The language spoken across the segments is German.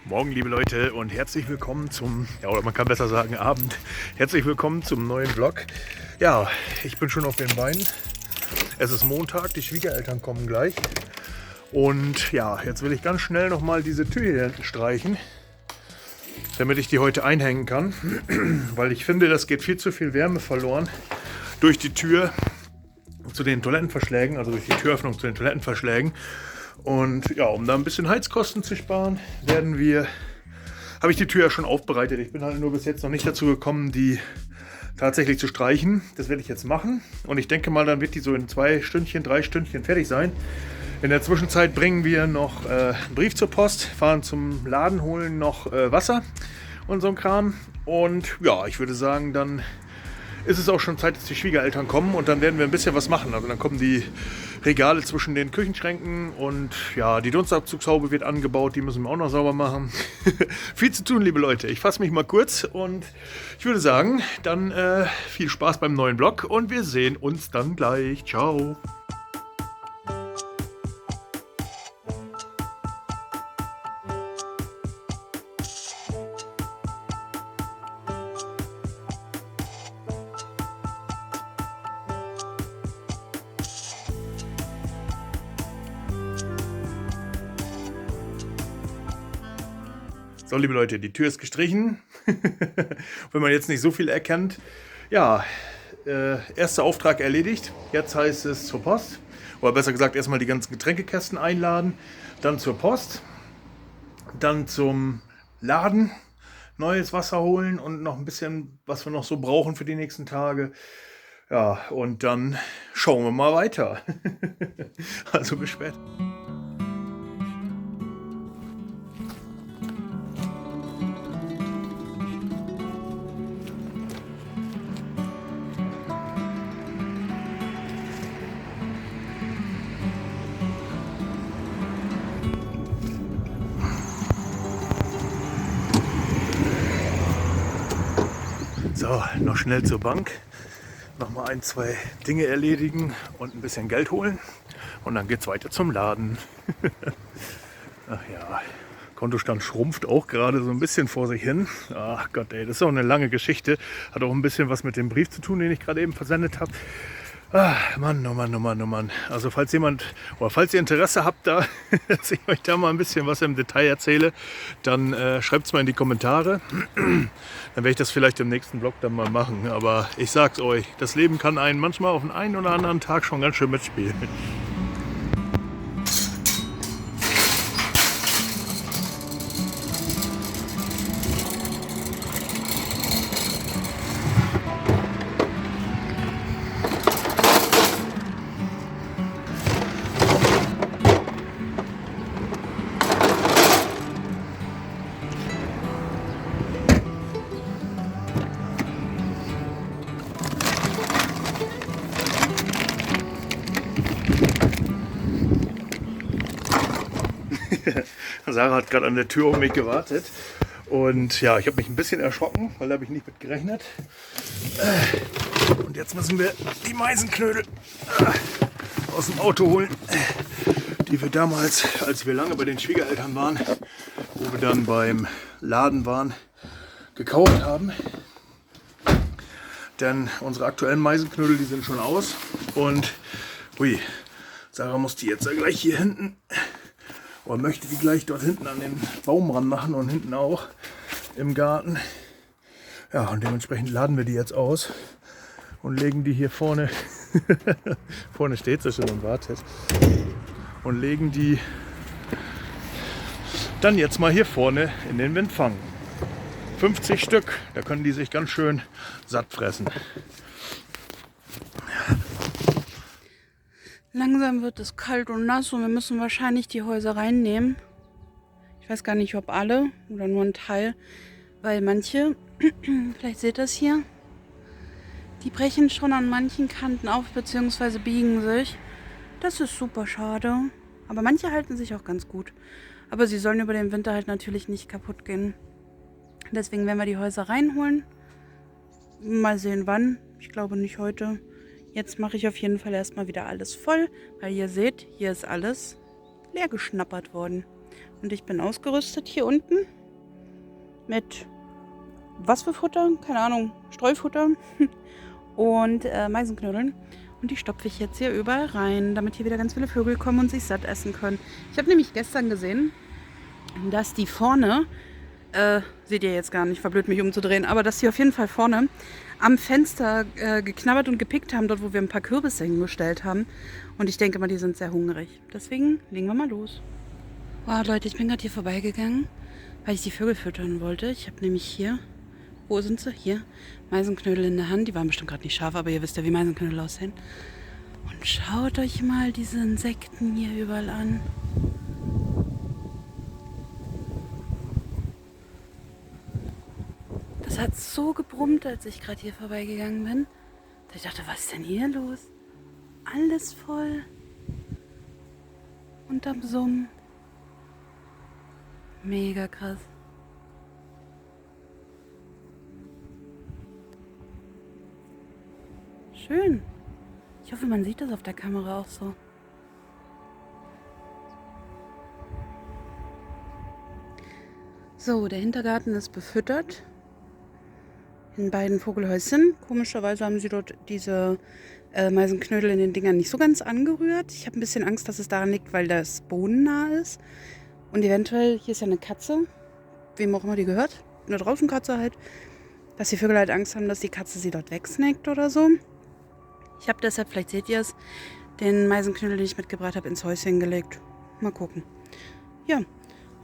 Morgen, liebe Leute, und herzlich willkommen zum, ja, oder man kann besser sagen Abend. Herzlich willkommen zum neuen Vlog. Ja, ich bin schon auf den Beinen. Es ist Montag, die Schwiegereltern kommen gleich. Und ja, jetzt will ich ganz schnell nochmal diese Tür hier hinten streichen, damit ich die heute einhängen kann. Weil ich finde, das geht viel zu viel Wärme verloren durch die Tür zu den Toilettenverschlägen, also durch die Türöffnung zu den Toilettenverschlägen. Und ja, um da ein bisschen Heizkosten zu sparen, habe ich die Tür ja schon aufbereitet. Ich bin halt nur bis jetzt noch nicht dazu gekommen, die tatsächlich zu streichen. Das werde ich jetzt machen. Und ich denke mal, dann wird die so in 2 Stündchen, 3 Stündchen fertig sein. In der Zwischenzeit bringen wir noch einen Brief zur Post, fahren zum Laden, holen noch Wasser und so ein Kram. Und ja, ich würde sagen, dann ist es auch schon Zeit, dass die Schwiegereltern kommen und dann werden wir ein bisschen was machen. Also dann kommen die Regale zwischen den Küchenschränken und ja, die Dunstabzugshaube wird angebaut, die müssen wir auch noch sauber machen. Viel zu tun, liebe Leute. Ich fasse mich mal kurz und ich würde sagen, dann viel Spaß beim neuen Vlog und wir sehen uns dann gleich. Ciao. So, liebe Leute, die Tür ist gestrichen. Wenn man jetzt nicht so viel erkennt. Ja, erster Auftrag erledigt. Jetzt heißt es zur Post. Oder besser gesagt, erstmal die ganzen Getränkekästen einladen. Dann zur Post. Dann zum Laden. Neues Wasser holen und noch ein bisschen, was wir noch so brauchen für die nächsten Tage. Ja, und dann schauen wir mal weiter. Also bis später. So, noch schnell zur Bank, nochmal 1, 2 Dinge erledigen und ein bisschen Geld holen und dann geht's weiter zum Laden. Ach ja, Kontostand schrumpft auch gerade so ein bisschen vor sich hin. Ach Gott, ey, das ist auch eine lange Geschichte. Hat auch ein bisschen was mit dem Brief zu tun, den ich gerade eben versendet habe. Ah, Mann, oh Mann, oh Mann, oh Mann. Also falls ihr Interesse habt, da, dass ich euch da mal ein bisschen was im Detail erzähle, dann schreibt es mal in die Kommentare. Dann werde ich das vielleicht im nächsten Vlog dann mal machen. Aber ich sag's euch, das Leben kann einen manchmal auf den einen oder anderen Tag schon ganz schön mitspielen. Sarah hat gerade an der Tür auf mich gewartet und ja, ich habe mich ein bisschen erschrocken, weil da habe ich nicht mit gerechnet. Und jetzt müssen wir die Meisenknödel aus dem Auto holen, die wir damals, als wir lange bei den Schwiegereltern waren, wo wir dann beim Laden waren, gekauft haben. Denn unsere aktuellen Meisenknödel, die sind schon aus und ui, Sarah muss die jetzt gleich hier hinten oder möchte die gleich dort hinten an den Baum ran machen und hinten auch im Garten. Ja, und dementsprechend laden wir die jetzt aus und legen die hier vorne, vorne steht sie schon und wartet, und legen die dann jetzt mal hier vorne in den Windfang. 50 Stück, da können die sich ganz schön satt fressen. Langsam wird es kalt und nass und wir müssen wahrscheinlich die Häuser reinnehmen. Ich weiß gar nicht, ob alle oder nur ein Teil, weil manche, vielleicht seht ihr das hier, die brechen schon an manchen Kanten auf bzw. biegen sich. Das ist super schade. Aber manche halten sich auch ganz gut. Aber sie sollen über den Winter halt natürlich nicht kaputt gehen. Deswegen werden wir die Häuser reinholen. Mal sehen wann. Ich glaube nicht heute. Jetzt mache ich auf jeden Fall erstmal wieder alles voll, weil ihr seht, hier ist alles leer geschnappert worden. Und ich bin ausgerüstet hier unten mit was für Futter? Keine Ahnung, Streufutter und Meisenknödeln. Und die stopfe ich jetzt hier überall rein, damit hier wieder ganz viele Vögel kommen und sich satt essen können. Ich habe nämlich gestern gesehen, dass die vorne, seht ihr jetzt gar nicht, verblöd mich umzudrehen, aber dass die auf jeden Fall vorne am Fenster geknabbert und gepickt haben, dort wo wir ein paar Kürbisse hingestellt haben. Und ich denke mal, die sind sehr hungrig. Deswegen legen wir mal los. Wow, Leute, ich bin gerade hier vorbeigegangen, weil ich die Vögel füttern wollte. Ich habe nämlich hier, wo sind sie? Hier, Meisenknödel in der Hand. Die waren bestimmt gerade nicht scharf, aber ihr wisst ja, wie Meisenknödel aussehen. Und schaut euch mal diese Insekten hier überall an. Das hat so gebrummt, als ich gerade hier vorbeigegangen bin. Ich dachte, was ist denn hier los? Alles voll. Und am Summen. Mega krass. Schön. Ich hoffe, man sieht das auf der Kamera auch so. So, der Hintergarten ist befüttert. In beiden Vogelhäuschen. Komischerweise haben sie dort diese Meisenknödel in den Dingern nicht so ganz angerührt. Ich habe ein bisschen Angst, dass es daran liegt, weil das bodennah ist. Und eventuell, hier ist ja eine Katze, wem auch immer die gehört, eine Draußenkatze halt, dass die Vögel halt Angst haben, dass die Katze sie dort wegsnackt oder so. Ich habe deshalb, vielleicht seht ihr es, den Meisenknödel, den ich mitgebracht habe, ins Häuschen gelegt. Mal gucken. Ja,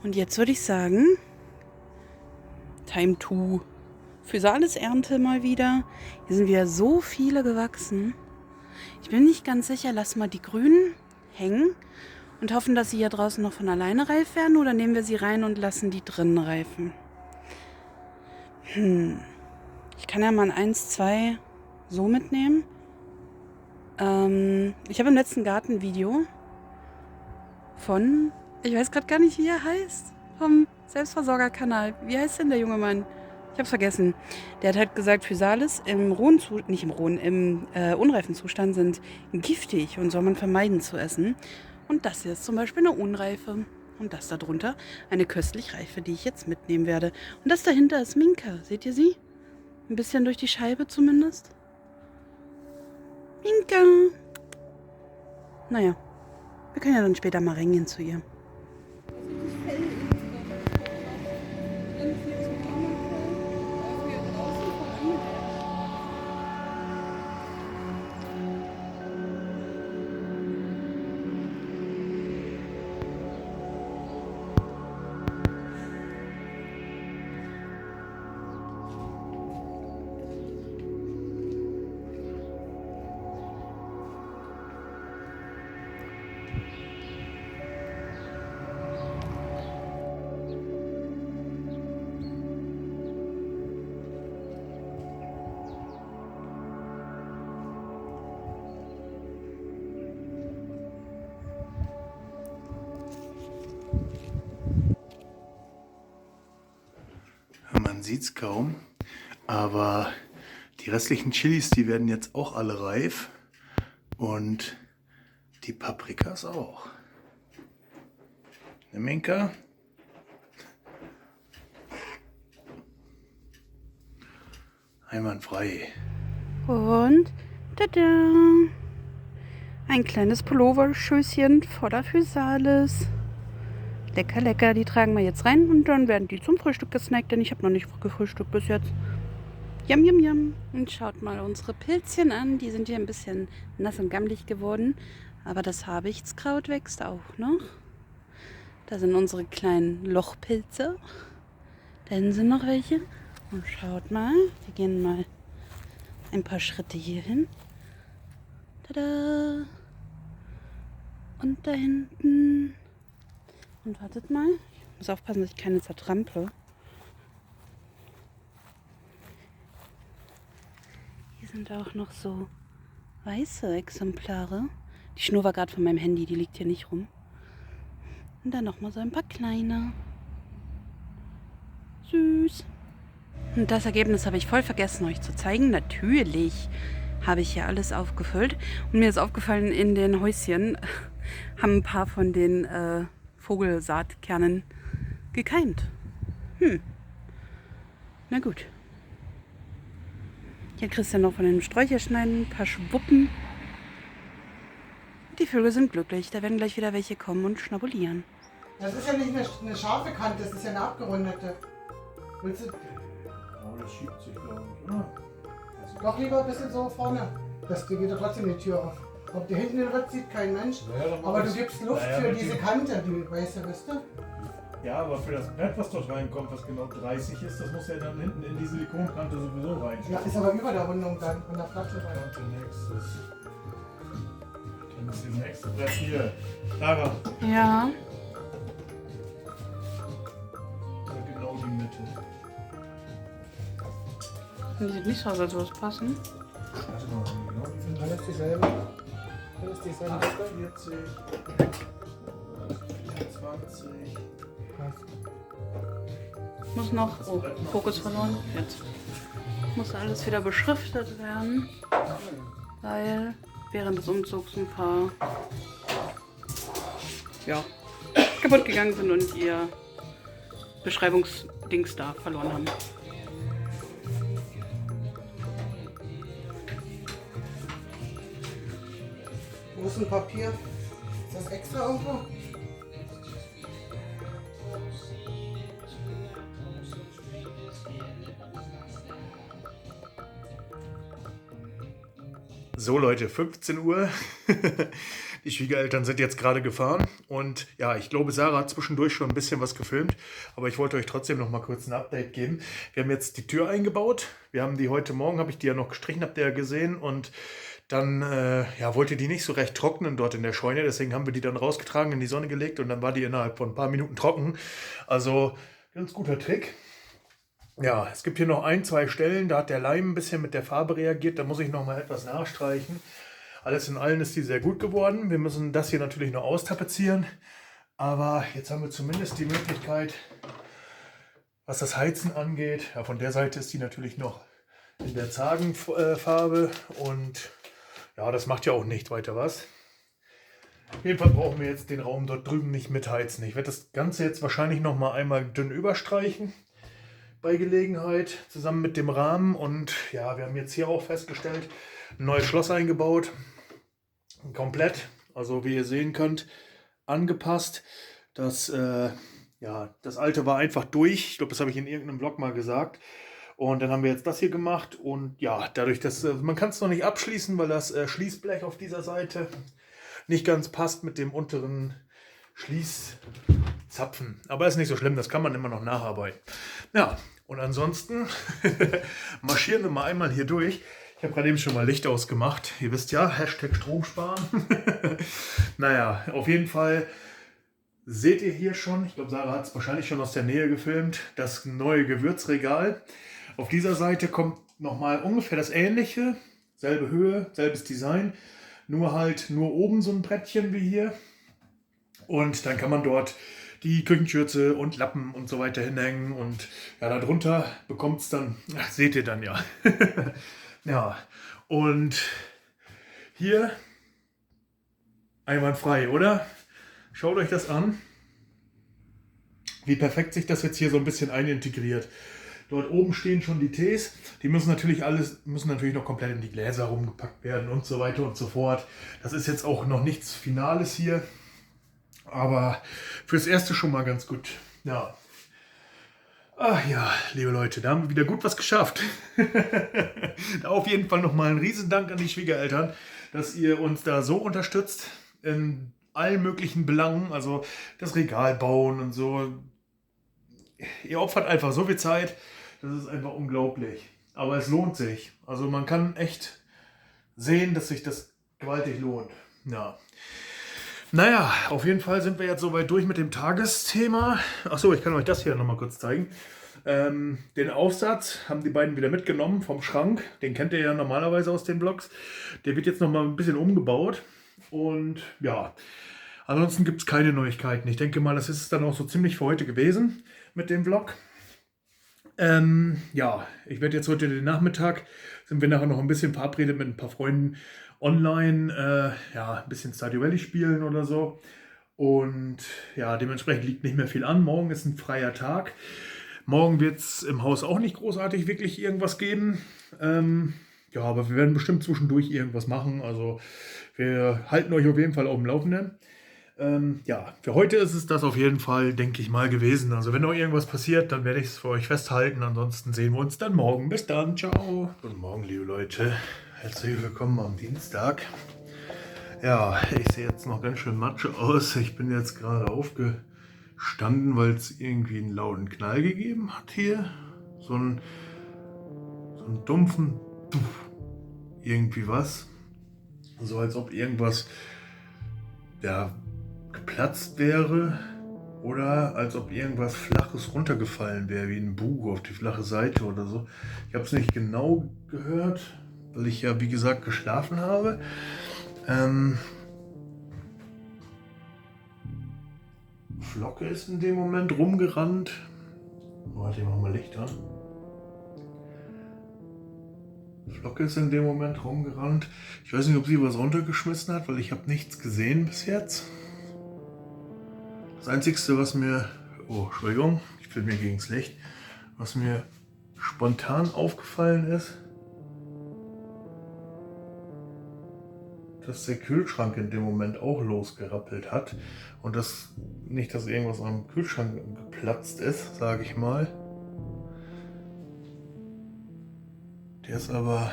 und jetzt würde ich sagen, Time to Physalis-Ernte mal wieder. Hier sind wieder so viele gewachsen. Ich bin nicht ganz sicher, lassen wir die grünen hängen und hoffen, dass sie hier draußen noch von alleine reif werden, oder nehmen wir sie rein und lassen die drinnen reifen? Ich kann ja mal 1, 2 so mitnehmen. Ich habe im letzten Gartenvideo von, ich weiß gerade gar nicht, wie er heißt, vom Selbstversorgerkanal. Wie heißt denn der junge Mann? Ich hab's vergessen. Der hat halt gesagt, Physalis im unreifen Zustand sind giftig und soll man vermeiden zu essen. Und das hier ist zum Beispiel eine unreife. Und das darunter eine köstlich reife, die ich jetzt mitnehmen werde. Und das dahinter ist Minka. Seht ihr sie? Ein bisschen durch die Scheibe zumindest. Minka. Naja, wir können ja dann später mal reingehen zu ihr. Man sieht es kaum, aber die restlichen Chilis, die werden jetzt auch alle reif und die Paprikas auch. Ne, Minka? Einwandfrei. Und tada! Ein kleines Pulloverschößchen voller Physalis. Lecker, lecker. Die tragen wir jetzt rein und dann werden die zum Frühstück gesnackt, denn ich habe noch nicht gefrühstückt bis jetzt. Yum, yum, yum. Und schaut mal unsere Pilzchen an. Die sind hier ein bisschen nass und gammelig geworden. Aber das Habichtskraut wächst auch noch. Da sind unsere kleinen Lochpilze. Da hinten sind noch welche. Und schaut mal, wir gehen mal ein paar Schritte hier hin. Tada! Und da hinten. Und wartet mal. Ich muss aufpassen, dass ich keine zertrample. Hier sind auch noch so weiße Exemplare. Die Schnur war gerade von meinem Handy, die liegt hier nicht rum. Und dann nochmal so ein paar kleine. Süß. Und das Ergebnis habe ich voll vergessen, euch zu zeigen. Natürlich habe ich hier alles aufgefüllt. Und mir ist aufgefallen, in den Häuschen haben ein paar von den Vogelsaatkernen gekeimt. Na gut. Hier kriegst du noch von den Sträucherschneiden ein paar Schwuppen. Die Vögel sind glücklich, da werden gleich wieder welche kommen und schnabulieren. Das ist ja nicht eine scharfe Kante, das ist ja eine abgerundete. Willst du? Aber das schiebt sich, glaube ich, oder? Doch lieber ein bisschen so vorne. Das geht ja trotzdem die Tür auf. Ob die hinten den Ritt sieht kein Mensch. Naja, Aber du gibst Luft für diese Kante, die weiße, weißt du? Ja, aber für das Brett, was dort reinkommt, was genau 30 ist, das muss ja dann hinten in die Silikonkante sowieso reinschieben. Ja, ist aber über der Rundung dann, von der Flasche rein. Kante nächstes. Dann ist das nächste Brett hier. Lara, Ja, genau die Mitte. die sieht nicht so aus, als würde es passen. Warte mal, genau die Mitte. Alles dieselbe. Alles dieselbe. 40, 20. Muss noch, oh, Fokus verloren, jetzt. Muss alles wieder beschriftet werden, weil während des Umzugs ein paar kaputt gegangen sind und ihr Beschreibungsdings da verloren haben. Wo ist ein Papier? Ist das extra irgendwo? So Leute, 15 Uhr. Die Schwiegereltern sind jetzt gerade gefahren und ja, ich glaube, Sarah hat zwischendurch schon ein bisschen was gefilmt, aber ich wollte euch trotzdem noch mal kurz ein Update geben. Wir haben jetzt die Tür eingebaut. Wir haben die heute Morgen, habe ich die ja noch gestrichen, habt ihr ja gesehen, und dann wollte die nicht so recht trocknen dort in der Scheune, deswegen haben wir die dann rausgetragen, in die Sonne gelegt und dann war die innerhalb von ein paar Minuten trocken. Also ganz guter Trick. Ja, es gibt hier noch ein, zwei Stellen, da hat der Leim ein bisschen mit der Farbe reagiert, da muss ich noch mal etwas nachstreichen. Alles in allem ist die sehr gut geworden. Wir müssen das hier natürlich noch austapezieren, aber jetzt haben wir zumindest die Möglichkeit, was das Heizen angeht. Ja, von der Seite ist die natürlich noch in der Zagenfarbe und ja, das macht ja auch nicht weiter was. Auf jeden Fall brauchen wir jetzt den Raum dort drüben nicht mitheizen. Ich werde das Ganze jetzt wahrscheinlich noch mal einmal dünn überstreichen bei Gelegenheit, zusammen mit dem Rahmen. Und ja, wir haben jetzt hier auch festgestellt, ein neues Schloss eingebaut. Komplett, also wie ihr sehen könnt, angepasst. Das alte war einfach durch. Ich glaube, das habe ich in irgendeinem Blog mal gesagt. Und dann haben wir jetzt das hier gemacht. Und ja, dadurch, dass man kann es noch nicht abschließen, weil das Schließblech auf dieser Seite nicht ganz passt mit dem unteren Schließzapfen. Aber ist nicht so schlimm, das kann man immer noch nacharbeiten. Ja, und ansonsten marschieren wir mal einmal hier durch. Ich habe gerade eben schon mal Licht ausgemacht. Ihr wisst ja, Hashtag Strom sparen. Naja, auf jeden Fall seht ihr hier schon, ich glaube, Sarah hat es wahrscheinlich schon aus der Nähe gefilmt, das neue Gewürzregal. Auf dieser Seite kommt nochmal ungefähr das Ähnliche. Selbe Höhe, selbes Design. Nur oben so ein Brettchen wie hier. Und dann kann man dort die Küchenschürze und Lappen und so weiter hinhängen. Und ja, darunter bekommt es dann, seht ihr dann ja. Ja, und hier einwandfrei, oder? Schaut euch das an, wie perfekt sich das jetzt hier so ein bisschen einintegriert. Dort oben stehen schon die Tees, die müssen natürlich noch komplett in die Gläser rumgepackt werden und so weiter und so fort. Das ist jetzt auch noch nichts Finales hier, aber fürs Erste schon mal ganz gut. Ja. Ach ja, liebe Leute, da haben wir wieder gut was geschafft. Da auf jeden Fall nochmal ein Riesendank an die Schwiegereltern, dass ihr uns da so unterstützt in allen möglichen Belangen, also das Regal bauen und so. Ihr opfert einfach so viel Zeit, das ist einfach unglaublich. Aber es lohnt sich. Also man kann echt sehen, dass sich das gewaltig lohnt. Ja. Naja, auf jeden Fall sind wir jetzt soweit durch mit dem Tagesthema. Achso, ich kann euch das hier nochmal kurz zeigen. Den Aufsatz haben die beiden wieder mitgenommen vom Schrank. Den kennt ihr ja normalerweise aus den Blogs. Der wird jetzt nochmal ein bisschen umgebaut. Und ja, ansonsten gibt es keine Neuigkeiten. Ich denke mal, das ist es dann auch so ziemlich für heute gewesen mit dem Vlog. Ja, ich werde jetzt heute den Nachmittag, sind wir nachher noch ein bisschen verabredet mit ein paar Freunden online, ein bisschen Stardew Valley spielen oder so. Und ja, dementsprechend liegt nicht mehr viel an. Morgen ist ein freier Tag. Morgen wird es im Haus auch nicht großartig wirklich irgendwas geben. Ja, aber wir werden bestimmt zwischendurch irgendwas machen. Also wir halten euch auf jeden Fall auf dem Laufenden. Ja, für heute ist es das auf jeden Fall, denke ich mal, gewesen. Also wenn noch irgendwas passiert, dann werde ich es für euch festhalten. Ansonsten sehen wir uns dann morgen. Bis dann, ciao. Guten Morgen, liebe Leute. Herzlich willkommen am Dienstag. Ja, ich sehe jetzt noch ganz schön Matsche aus. Ich bin jetzt gerade aufgestanden, weil es irgendwie einen lauten Knall gegeben hat hier. So einen dumpfen irgendwie was. So als ob irgendwas ja, geplatzt wäre oder als ob irgendwas Flaches runtergefallen wäre, wie ein Bug auf die flache Seite oder so. Ich habe es nicht genau gehört, weil ich ja wie gesagt geschlafen habe. Flocke ist in dem Moment rumgerannt. Warte, ich mach mal Licht an. Flocke ist in dem Moment rumgerannt. Ich weiß nicht, ob sie was runtergeschmissen hat, weil ich habe nichts gesehen bis jetzt. Das Einzige, was mir... Oh, Entschuldigung, ich bin mir gegens Licht. Was mir spontan aufgefallen ist, dass der Kühlschrank in dem Moment auch losgerappelt hat und dass nicht, dass irgendwas am Kühlschrank geplatzt ist, sage ich mal. Der ist aber,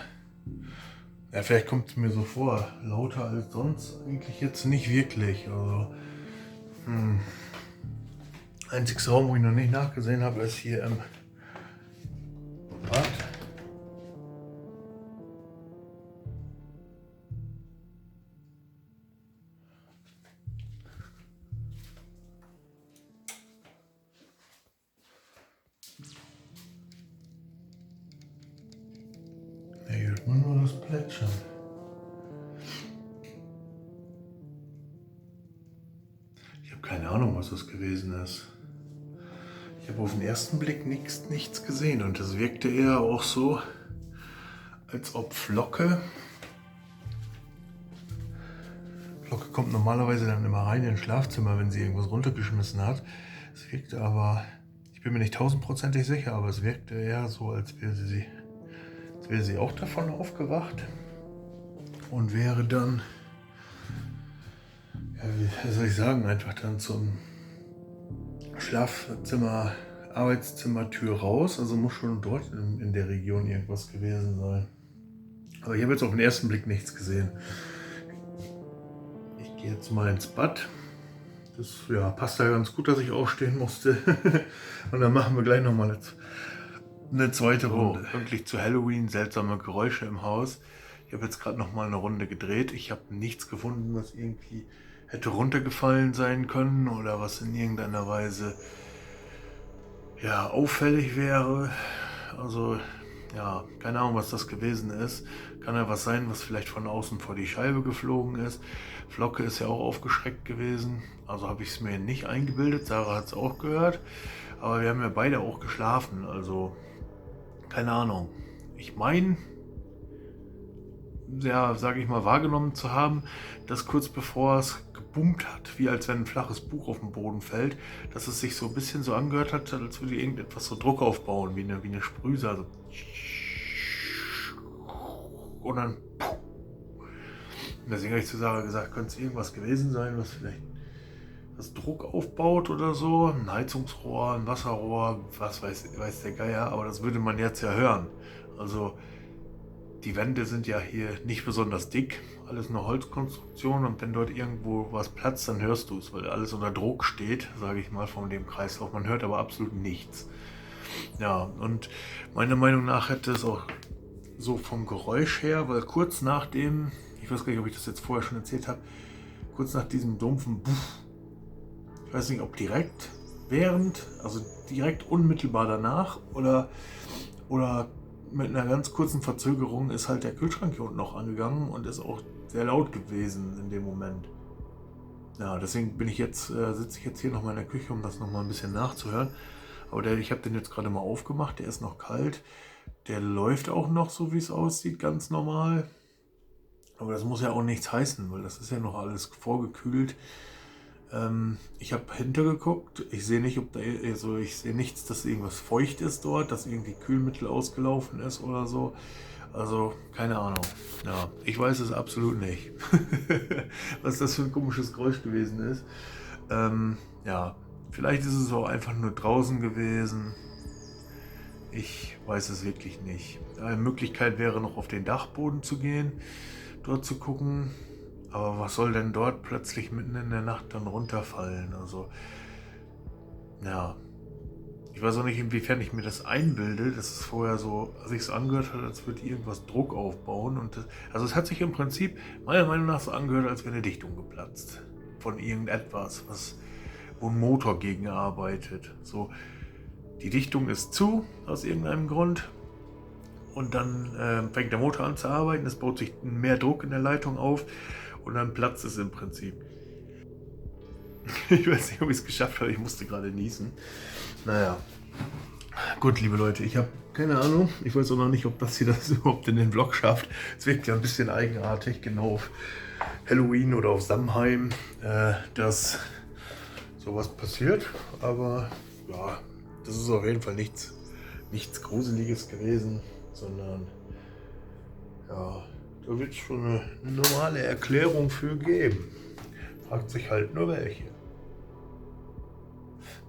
ja, vielleicht kommt es mir so vor, lauter als sonst eigentlich jetzt nicht wirklich. Also, einziger Raum, wo ich noch nicht nachgesehen habe, ist hier im Bad. Hier hört man nur das Plätschern. Ich habe keine Ahnung, was das gewesen ist. Ich habe auf den ersten Blick nichts gesehen und es wirkte eher auch so, als ob Flocke kommt normalerweise dann immer rein in ein Schlafzimmer, wenn sie irgendwas runtergeschmissen hat. Es wirkte aber, ich bin mir nicht 1000% sicher, aber es wirkte eher so, als wäre sie auch davon aufgewacht und wäre dann, ja, wie soll ich sagen, einfach dann zum Schlafzimmer, Arbeitszimmertür raus. Also muss schon dort in der Region irgendwas gewesen sein. Aber ich habe jetzt auf den ersten Blick nichts gesehen. Ich gehe jetzt mal ins Bad. Das ja, passt ja ganz gut, dass ich aufstehen musste. Und dann machen wir gleich nochmal eine zweite Runde. Pünktlich zu Halloween, seltsame Geräusche im Haus. Ich habe jetzt gerade nochmal eine Runde gedreht. Ich habe nichts gefunden, was irgendwie hätte runtergefallen sein können oder was in irgendeiner Weise ja, auffällig wäre. Also ja, keine Ahnung, was das gewesen ist. Kann ja was sein, was vielleicht von außen vor die Scheibe geflogen ist. Flocke ist ja auch aufgeschreckt gewesen. Also habe ich es mir nicht eingebildet. Sarah hat es auch gehört. Aber wir haben ja beide auch geschlafen. Also keine Ahnung. Ich meine, ja, sage ich mal, wahrgenommen zu haben, dass kurz bevor es geboomt hat, wie als wenn ein flaches Buch auf den Boden fällt, dass es sich so ein bisschen so angehört hat, als würde irgendetwas so Druck aufbauen, wie eine Sprühse. Also und dann und deswegen habe ich zu Sarah gesagt, könnte es irgendwas gewesen sein, was vielleicht das Druck aufbaut oder so. Ein Heizungsrohr, ein Wasserrohr, was weiß der Geier, aber das würde man jetzt ja hören. Also die Wände sind ja hier nicht besonders dick, alles eine Holzkonstruktion und wenn dort irgendwo was platzt, dann hörst du es, weil alles unter Druck steht, sage ich mal, von dem Kreislauf. Man hört aber absolut nichts. Ja, und meiner Meinung nach hätte es auch so vom Geräusch her, weil kurz nach dem, ich weiß gar nicht, ob ich das jetzt vorher schon erzählt habe, kurz nach diesem dumpfen Buff, ich weiß nicht, ob direkt während, also direkt unmittelbar danach oder mit einer ganz kurzen Verzögerung ist halt der Kühlschrank hier unten noch angegangen und ist auch sehr laut gewesen in dem Moment. Ja, deswegen sitze ich jetzt hier nochmal in der Küche, um das nochmal ein bisschen nachzuhören. Aber ich habe den jetzt gerade mal aufgemacht, der ist noch kalt. Der läuft auch noch, so wie es aussieht, ganz normal. Aber das muss ja auch nichts heißen, weil das ist ja noch alles vorgekühlt. Ich habe hintergeguckt, ich sehe nicht, ob da, also ich sehe nichts, dass irgendwas feucht ist dort, dass irgendwie Kühlmittel ausgelaufen ist oder so. Also, keine Ahnung. Ja, ich weiß es absolut nicht, was das für ein komisches Geräusch gewesen ist. Ja, vielleicht ist es auch einfach nur draußen gewesen. Ich weiß es wirklich nicht. Eine Möglichkeit wäre noch auf den Dachboden zu gehen, dort zu gucken. Aber was soll denn dort plötzlich mitten in der Nacht dann runterfallen? Also, ja. Ich weiß auch nicht, inwiefern ich mir das einbilde. Das ist vorher so, als ich es angehört habe, als würde irgendwas Druck aufbauen. Und also es hat sich im Prinzip meiner Meinung nach so angehört, als wäre eine Dichtung geplatzt. Von irgendetwas, wo ein Motor gegen arbeitet. So, die Dichtung ist zu, aus irgendeinem Grund. Und dann fängt der Motor an zu arbeiten, es baut sich mehr Druck in der Leitung auf und dann platzt es im Prinzip. Ich weiß nicht, ob ich es geschafft habe, ich musste gerade niesen. Naja, gut, liebe Leute, ich habe keine Ahnung. Ich weiß auch noch nicht, ob das hier das überhaupt in den Vlog schafft. Es wirkt ja ein bisschen eigenartig, genau auf Halloween oder auf Samhain, dass sowas passiert. Aber ja, das ist auf jeden Fall nichts Gruseliges gewesen, sondern ja, da wird es schon eine normale Erklärung für geben. Fragt sich halt nur welche.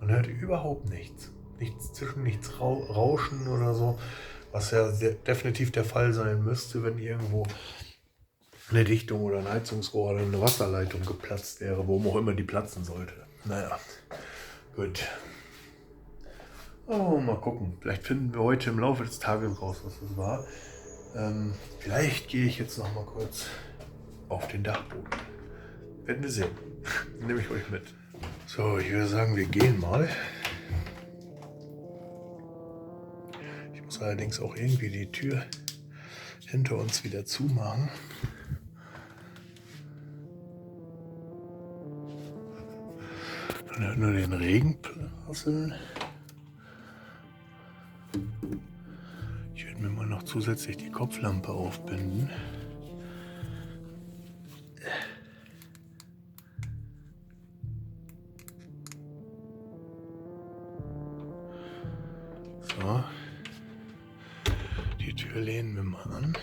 Man hört überhaupt nichts. Nichts zwischen, nichts Rauschen oder so, was ja definitiv der Fall sein müsste, wenn irgendwo eine Dichtung oder ein Heizungsrohr oder eine Wasserleitung geplatzt wäre, wo auch immer die platzen sollte. Naja, gut. Oh, mal gucken. Vielleicht finden wir heute im Laufe des Tages raus, was das war. Vielleicht gehe ich jetzt noch mal kurz auf den Dachboden. Werden wir sehen. Nehme ich euch mit. So, ich würde sagen, wir gehen mal. Ich muss allerdings auch irgendwie die Tür hinter uns wieder zumachen. Man hört nur den Regen prasseln. Ich werde mir mal noch zusätzlich die Kopflampe aufbinden. So. Die Tür lehnen wir mal an.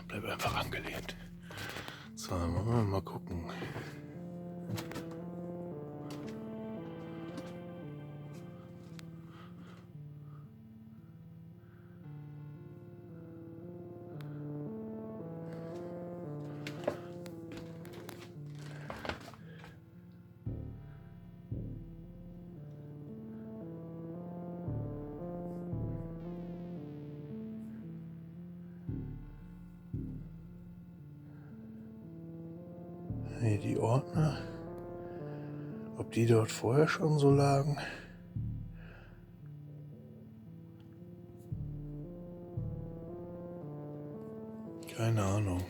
Bleib einfach angelehnt. So, dann wollen wir mal gucken. Nee, die Ordner, ob die dort vorher schon so lagen? Keine Ahnung.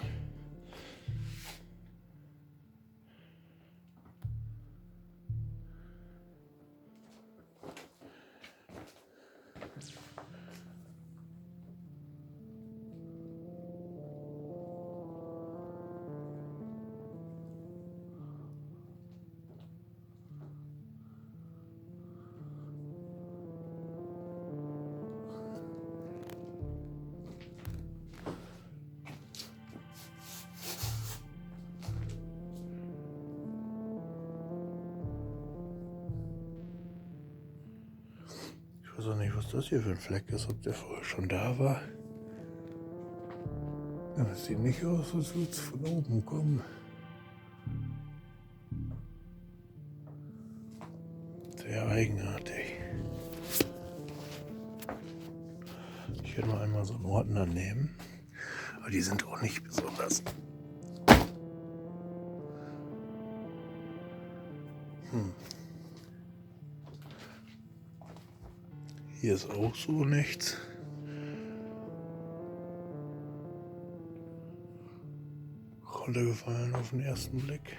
Ich weiß auch nicht, was das hier für ein Fleck ist, ob der vorher schon da war. Ja, das sieht nicht aus, als würde es von oben kommen. Sehr eigenartig. Ich werde mal einmal so einen Ordner nehmen. Aber die sind auch nicht besonders. Hier ist auch so nichts. Runtergefallen auf den ersten Blick.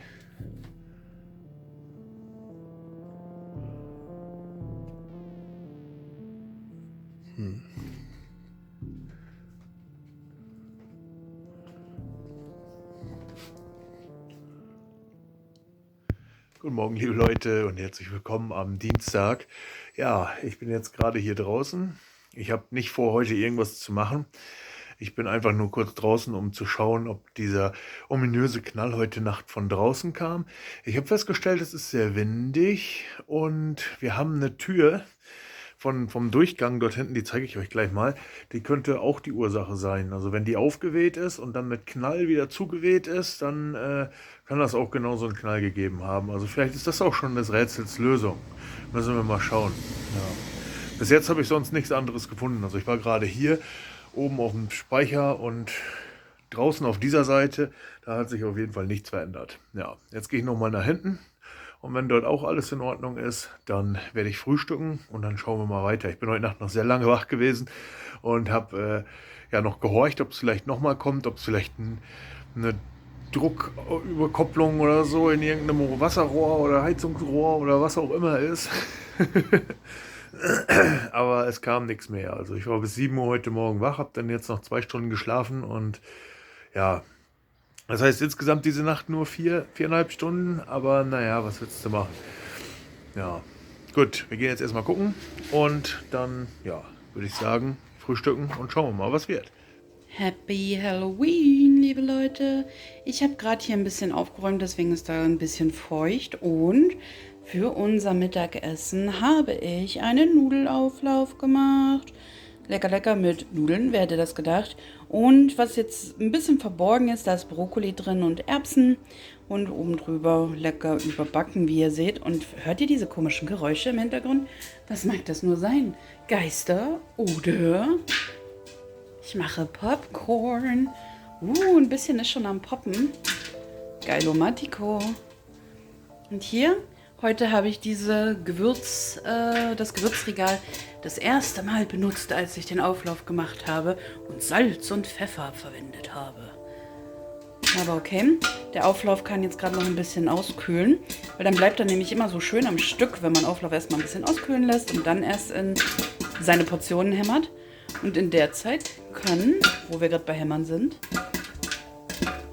Guten Morgen, liebe Leute, und herzlich willkommen am Dienstag. Ja, ich bin jetzt gerade hier draußen. Ich habe nicht vor, heute irgendwas zu machen. Ich bin einfach nur kurz draußen, um zu schauen, ob dieser ominöse Knall heute Nacht von draußen kam. Ich habe festgestellt, es ist sehr windig und wir haben eine Tür vom Durchgang dort hinten, die zeige ich euch gleich mal, die könnte auch die Ursache sein. Also wenn die aufgeweht ist und dann mit Knall wieder zugeweht ist, dann kann das auch genauso einen Knall gegeben haben. Also vielleicht ist das auch schon des Rätsels Lösung. Müssen wir mal schauen. Ja. Bis jetzt habe ich sonst nichts anderes gefunden. Also ich war gerade hier oben auf dem Speicher und draußen auf dieser Seite, da hat sich auf jeden Fall nichts verändert. Ja, jetzt gehe ich nochmal nach hinten. Und wenn dort auch alles in Ordnung ist, dann werde ich frühstücken und dann schauen wir mal weiter. Ich bin heute Nacht noch sehr lange wach gewesen und habe ja noch gehorcht, ob es vielleicht nochmal kommt, ob es vielleicht eine Drucküberkopplung oder so in irgendeinem Wasserrohr oder Heizungsrohr oder was auch immer ist. Aber es kam nichts mehr. Also ich war bis 7 Uhr heute Morgen wach, habe dann jetzt noch 2 Stunden geschlafen und ja, das heißt insgesamt diese Nacht nur 4,5 Stunden, aber naja, was willst du machen? Ja, gut, wir gehen jetzt erstmal gucken und dann, ja, würde ich sagen, frühstücken und schauen wir mal, was wird. Happy Halloween, liebe Leute. Ich habe gerade hier ein bisschen aufgeräumt, deswegen ist da ein bisschen feucht. Und für unser Mittagessen habe ich einen Nudelauflauf gemacht. Lecker, lecker mit Nudeln, wer hätte das gedacht. Und was jetzt ein bisschen verborgen ist, da ist Brokkoli drin und Erbsen. Und oben drüber lecker überbacken, wie ihr seht. Und hört ihr diese komischen Geräusche im Hintergrund? Was mag das nur sein? Geister oder... Ich mache Popcorn. Ein bisschen ist schon am Poppen. Geilomatico. Und hier, heute habe ich das Gewürzregal das erste Mal benutzt, als ich den Auflauf gemacht habe und Salz und Pfeffer verwendet habe. Aber okay, der Auflauf kann jetzt gerade noch ein bisschen auskühlen, weil dann bleibt er nämlich immer so schön am Stück, wenn man Auflauf erstmal ein bisschen auskühlen lässt und dann erst in seine Portionen hämmert. Und in der Zeit kann, wo wir gerade bei Hämmern sind,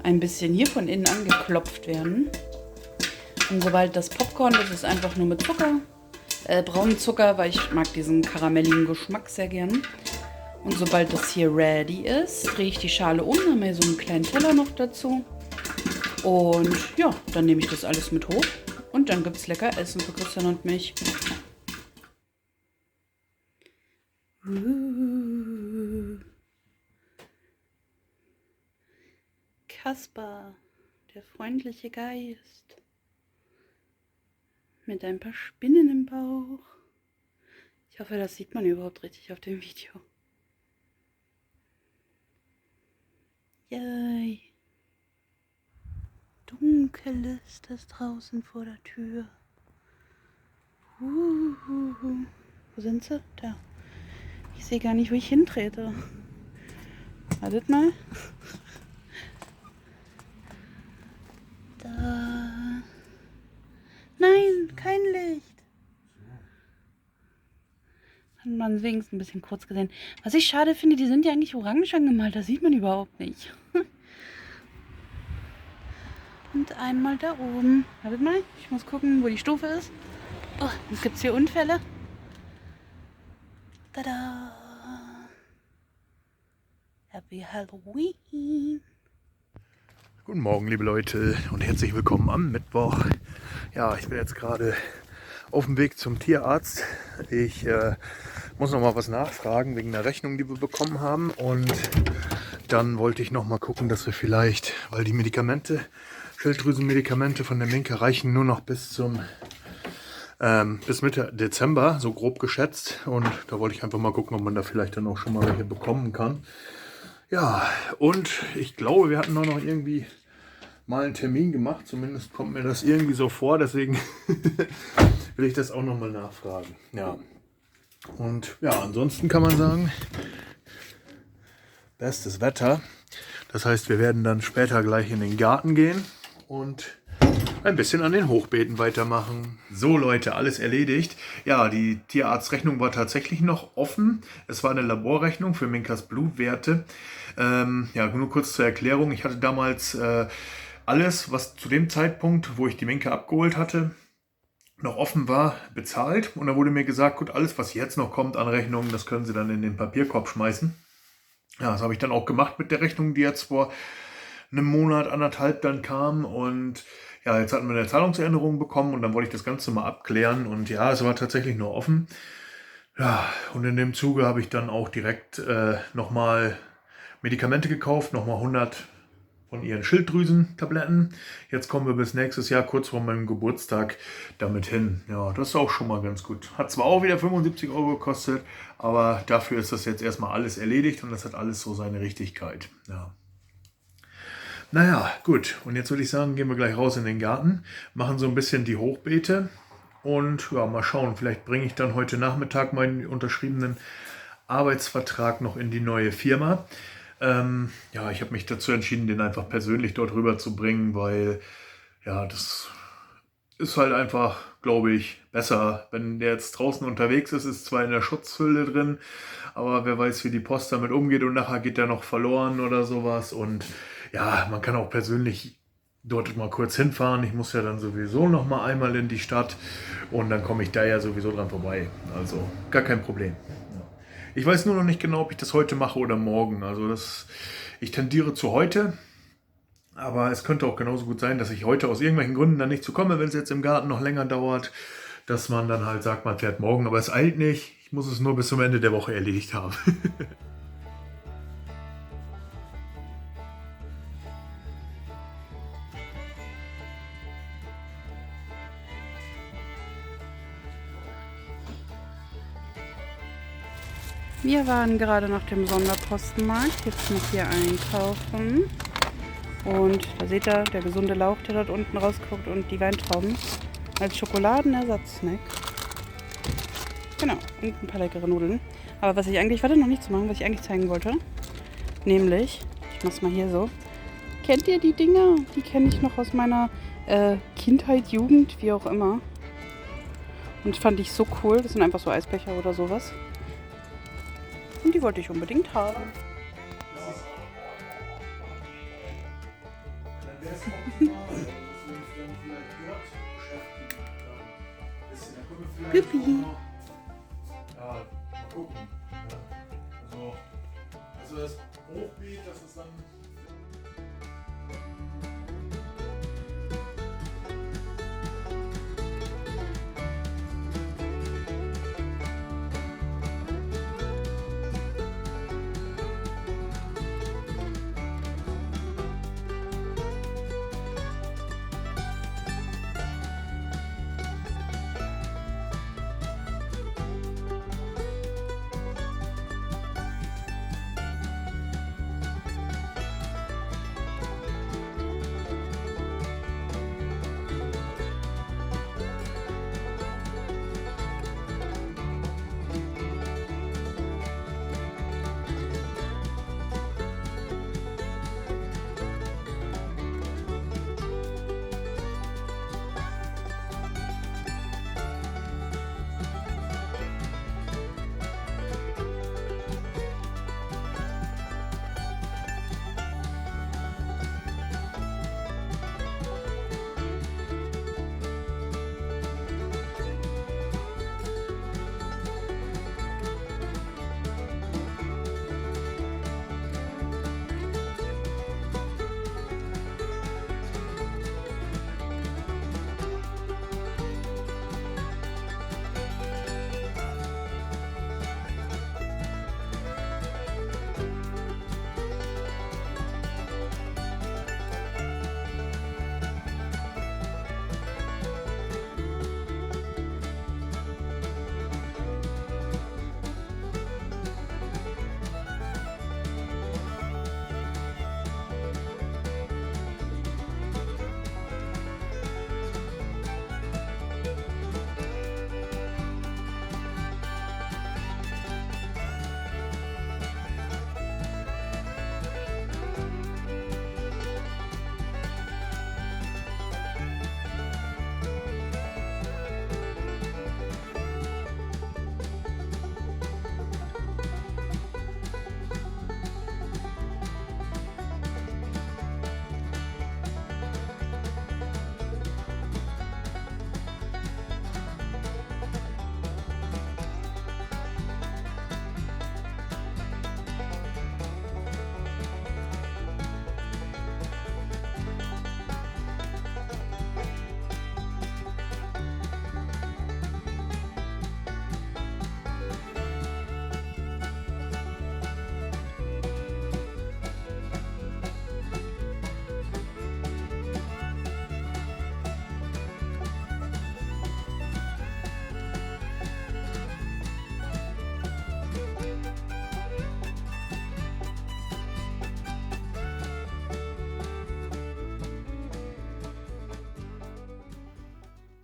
ein bisschen hier von innen angeklopft werden. Und sobald das Popcorn, das ist einfach nur mit Zucker, braunen Zucker, weil ich mag diesen karamelligen Geschmack sehr gern. Und sobald das hier ready ist, drehe ich die Schale um, dann haben wir hier so einen kleinen Teller noch dazu. Und ja, dann nehme ich das alles mit hoch und dann gibt es lecker Essen für Christian und mich. Kaspar, der freundliche Geist, mit ein paar Spinnen im Bauch. Ich hoffe, das sieht man überhaupt richtig auf dem Video. Yay. Dunkel ist es draußen vor der Tür. Wo sind sie? Da. Ich sehe gar nicht, wo ich hintrete. Wartet mal. Da. Nein, kein Licht. Hat man wenigstens ein bisschen kurz gesehen. Was ich schade finde, die sind ja eigentlich orange angemalt. Das sieht man überhaupt nicht. Und einmal da oben. Wartet mal, ich muss gucken, wo die Stufe ist. Oh, jetzt gibt es hier Unfälle. Tada! Happy Halloween! Guten Morgen, liebe Leute, und herzlich willkommen am Mittwoch. Ja, ich bin jetzt gerade auf dem Weg zum Tierarzt. Ich muss noch mal was nachfragen wegen der Rechnung, die wir bekommen haben. Und dann wollte ich noch mal gucken, dass wir vielleicht, weil die Medikamente, Schilddrüsenmedikamente von der Minke reichen nur noch bis Mitte Dezember, so grob geschätzt. Und da wollte ich einfach mal gucken, ob man da vielleicht dann auch schon mal welche bekommen kann. Ja, und ich glaube, wir hatten noch irgendwie mal einen Termin gemacht. Zumindest kommt mir das irgendwie so vor. Deswegen will ich das auch noch mal nachfragen. Ja. Und ja, ansonsten kann man sagen, bestes Wetter. Das heißt, wir werden dann später gleich in den Garten gehen und ein bisschen an den Hochbeeten weitermachen. So Leute, alles erledigt. Ja, die Tierarztrechnung war tatsächlich noch offen. Es war eine Laborrechnung für Minkas Blutwerte. Ja, nur kurz zur Erklärung. Ich hatte damals alles, was zu dem Zeitpunkt, wo ich die Minke abgeholt hatte, noch offen war, bezahlt. Und da wurde mir gesagt, gut, alles, was jetzt noch kommt an Rechnungen, das können Sie dann in den Papierkorb schmeißen. Ja, das habe ich dann auch gemacht mit der Rechnung, die jetzt vor einem Monat, anderthalb dann kam. Und ja, jetzt hatten wir eine Zahlungserinnerung bekommen und dann wollte ich das Ganze mal abklären. Und ja, es war tatsächlich nur offen. Ja, und in dem Zuge habe ich dann auch direkt nochmal Medikamente gekauft, nochmal 100 von ihren Schilddrüsentabletten. Jetzt kommen wir bis nächstes Jahr, kurz vor meinem Geburtstag, damit hin. Ja, das ist auch schon mal ganz gut. Hat zwar auch wieder 75 € gekostet, aber dafür ist das jetzt erstmal alles erledigt und das hat alles so seine Richtigkeit. Ja. Naja, gut. Und jetzt würde ich sagen, gehen wir gleich raus in den Garten, machen so ein bisschen die Hochbeete und ja, mal schauen. Vielleicht bringe ich dann heute Nachmittag meinen unterschriebenen Arbeitsvertrag noch in die neue Firma. Ja, ich habe mich dazu entschieden, den einfach persönlich dort rüber zu bringen, weil ja, das ist halt einfach, glaube ich, besser. Wenn der jetzt draußen unterwegs ist, ist zwar in der Schutzhülle drin, aber wer weiß, wie die Post damit umgeht und nachher geht der noch verloren oder sowas. Und ja, man kann auch persönlich dort mal kurz hinfahren. Ich muss ja dann sowieso noch mal einmal in die Stadt und dann komme ich da ja sowieso dran vorbei. Also gar kein Problem. Ich weiß nur noch nicht genau, ob ich das heute mache oder morgen. Also ich tendiere zu heute, aber es könnte auch genauso gut sein, dass ich heute aus irgendwelchen Gründen dann nicht zu komme, wenn es jetzt im Garten noch länger dauert, dass man dann halt sagt, man fährt morgen, aber es eilt nicht. Ich muss es nur bis zum Ende der Woche erledigt haben. Wir waren gerade nach dem Sonderpostenmarkt, jetzt noch hier einkaufen. Und da seht ihr, der gesunde Lauch, der dort unten rausguckt und die Weintrauben als Schokoladenersatz-Snack. Genau, und ein paar leckere Nudeln. Aber was ich eigentlich, warte noch nicht zu machen, was ich eigentlich zeigen wollte, nämlich, ich mach's mal hier so, kennt ihr die Dinger? Die kenne ich noch aus meiner Kindheit, Jugend, wie auch immer. Und fand ich so cool, das sind einfach so Eisbecher oder sowas. Und die wollte ich unbedingt haben. Pippi. Ja, mal gucken. Also das Hochbeet, das ist dann...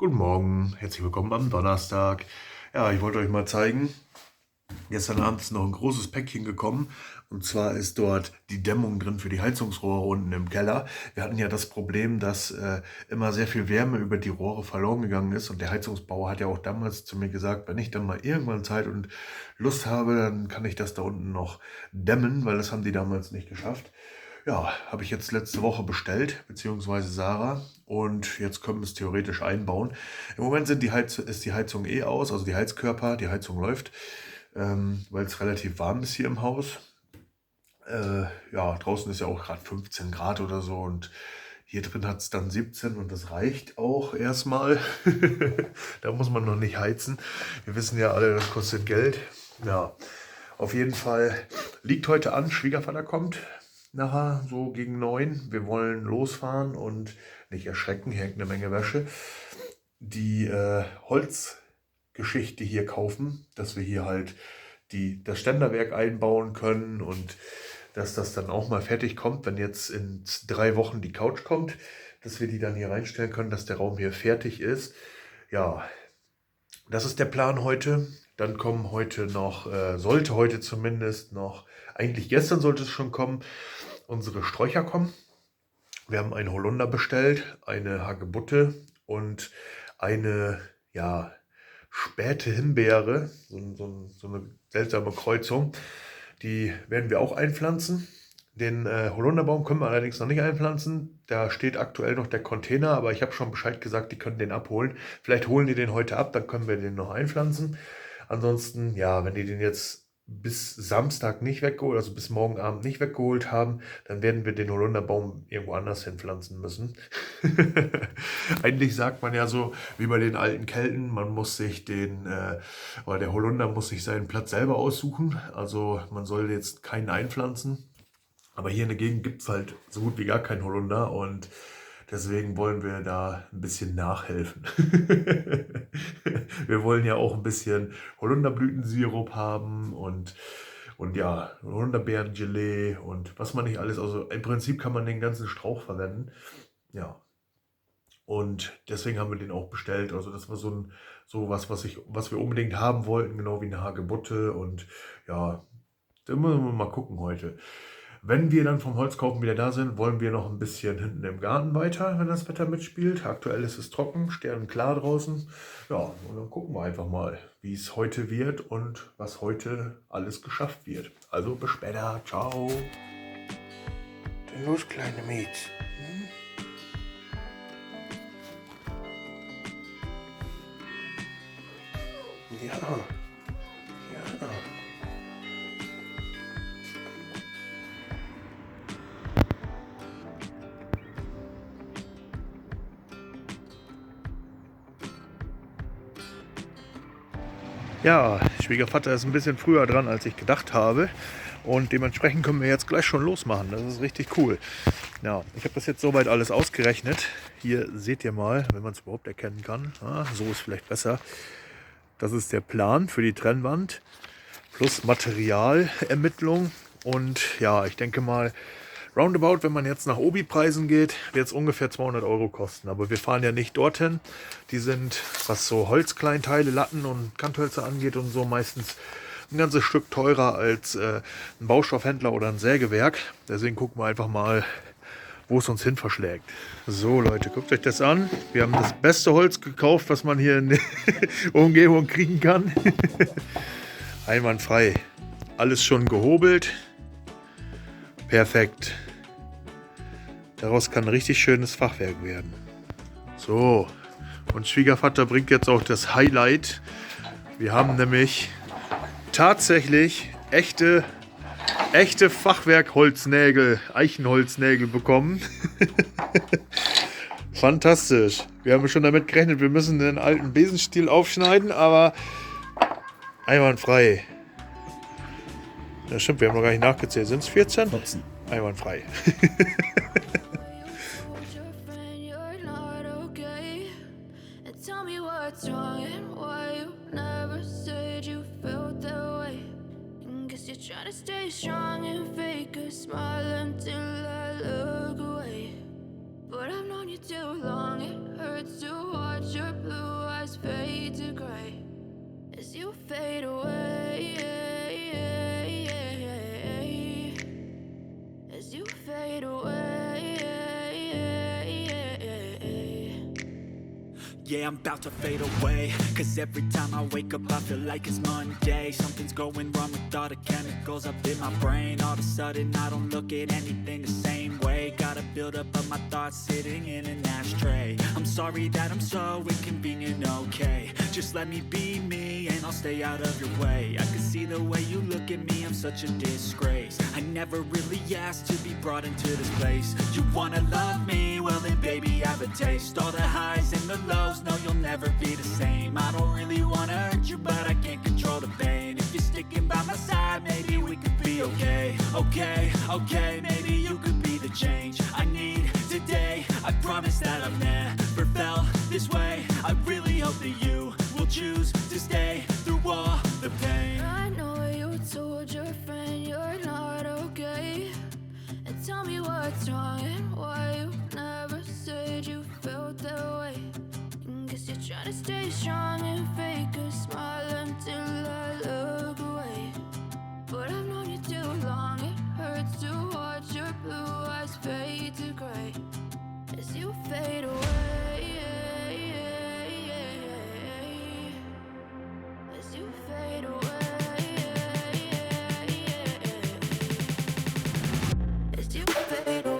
Guten Morgen, herzlich willkommen am Donnerstag. Ja, ich wollte euch mal zeigen, gestern Abend ist noch ein großes Päckchen gekommen und zwar ist dort die Dämmung drin für die Heizungsrohre unten im Keller. Wir hatten ja das Problem, dass immer sehr viel Wärme über die Rohre verloren gegangen ist und der Heizungsbauer hat ja auch damals zu mir gesagt, wenn ich dann mal irgendwann Zeit und Lust habe, dann kann ich das da unten noch dämmen, weil das haben die damals nicht geschafft. Ja, habe ich jetzt letzte Woche bestellt, beziehungsweise Sarah. Und jetzt können wir es theoretisch einbauen. Im Moment ist die Heizung eh aus, also die Heizkörper, die Heizung läuft, weil es relativ warm ist hier im Haus. Ja, draußen ist ja auch gerade 15 Grad oder so und hier drin hat es dann 17 und das reicht auch erstmal. Da muss man noch nicht heizen. Wir wissen ja alle, das kostet Geld. Ja, auf jeden Fall liegt heute an, Schwiegervater kommt nachher so gegen 9. Wir wollen losfahren und nicht erschrecken, hier hängt eine Menge Wäsche. Die Holzgeschichte hier kaufen, dass wir hier halt das Ständerwerk einbauen können und dass das dann auch mal fertig kommt, wenn jetzt in 3 Wochen die Couch kommt, dass wir die dann hier reinstellen können, dass der Raum hier fertig ist. Ja, das ist der Plan heute. Dann kommen heute noch, sollte heute zumindest noch, eigentlich gestern sollte es schon kommen, unsere Sträucher kommen. Wir haben einen Holunder bestellt, eine Hagebutte und eine, ja, späte Himbeere, so eine seltsame Kreuzung. Die werden wir auch einpflanzen. Den Holunderbaum können wir allerdings noch nicht einpflanzen. Da steht aktuell noch der Container, aber ich habe schon Bescheid gesagt, die können den abholen. Vielleicht holen die den heute ab, dann können wir den noch einpflanzen. Ansonsten, ja, wenn die den jetzt bis Samstag nicht weggeholt, also bis morgen Abend nicht weggeholt haben, dann werden wir den Holunderbaum irgendwo anders hinpflanzen müssen. Eigentlich sagt man ja so, wie bei den alten Kelten, man muss sich oder der Holunder muss sich seinen Platz selber aussuchen. Also man soll jetzt keinen einpflanzen. Aber hier in der Gegend gibt es halt so gut wie gar keinen Holunder und deswegen wollen wir da ein bisschen nachhelfen. Wir wollen ja auch ein bisschen Holunderblütensirup haben und ja, Holunderbeerengelee und was man nicht alles. Also im Prinzip kann man den ganzen Strauch verwenden. Ja. Und deswegen haben wir den auch bestellt. Also das war was wir unbedingt haben wollten, genau wie eine Hagebutte. Und ja, da müssen wir mal gucken heute. Wenn wir dann vom Holzkaufen wieder da sind, wollen wir noch ein bisschen hinten im Garten weiter, wenn das Wetter mitspielt. Aktuell ist es trocken, sternenklar draußen. Ja, und dann gucken wir einfach mal, wie es heute wird und was heute alles geschafft wird. Also bis später, ciao. Los, kleine Mädchen. Ja, ja. Ja, Schwiegervater ist ein bisschen früher dran, als ich gedacht habe. Und dementsprechend können wir jetzt gleich schon losmachen. Das ist richtig cool. Ja, ich habe das jetzt soweit alles ausgerechnet. Hier seht ihr mal, wenn man es überhaupt erkennen kann. So ist vielleicht besser. Das ist der Plan für die Trennwand plus Materialermittlung. Und ja, ich denke mal, roundabout, wenn man jetzt nach Obi-Preisen geht, wird es ungefähr 200 € kosten. Aber wir fahren ja nicht dorthin. Die sind, was so Holzkleinteile, Latten und Kanthölzer angeht und so, meistens ein ganzes Stück teurer als ein Baustoffhändler oder ein Sägewerk. Deswegen gucken wir einfach mal, wo es uns hin verschlägt. So Leute, guckt euch das an. Wir haben das beste Holz gekauft, was man hier in der Umgebung kriegen kann. Einwandfrei. Alles schon gehobelt. Perfekt. Daraus kann ein richtig schönes Fachwerk werden. So, und Schwiegervater bringt jetzt auch das Highlight. Wir haben nämlich tatsächlich echte Fachwerkholznägel, Eichenholznägel bekommen. Fantastisch. Wir haben schon damit gerechnet, wir müssen den alten Besenstiel aufschneiden, aber einwandfrei. Das stimmt, wir haben noch gar nicht nachgezählt. Sind es 14? 14. Einwandfrei. Try to stay strong and fake a smile until I look away. But I've known you too long, it hurts to watch your blue you fade away, as you fade away. Yeah, I'm about to fade away, cause every time I wake up I feel like it's Monday. Something's going wrong with all the chemicals up in my brain. All of a sudden I don't look at anything the same way. Gotta build up of my thoughts sitting in an ashtray. I'm sorry that I'm so inconvenient, okay. Just let me be me and I'll stay out of your way. I can see the way you look at me, I'm such a disgrace. I never really asked to be brought into this place. You wanna love me? Well then baby have a taste. All the highs and the lows, no you'll never be the same. I don't really wanna hurt you but I can't control the pain. If you're sticking by my side maybe we could be okay. Okay, maybe you could be the change I need today. I promise that I've never felt this way. I really hope that you will choose to stay through all the pain. I know you told your friend you're not okay, and tell me what's wrong and why you never said you felt that way. And guess you're trying to stay strong and fake a smile until I look away. But I've known you too long, it hurts to watch your blue eyes fade to gray as you fade away, as you fade away, as you fade away.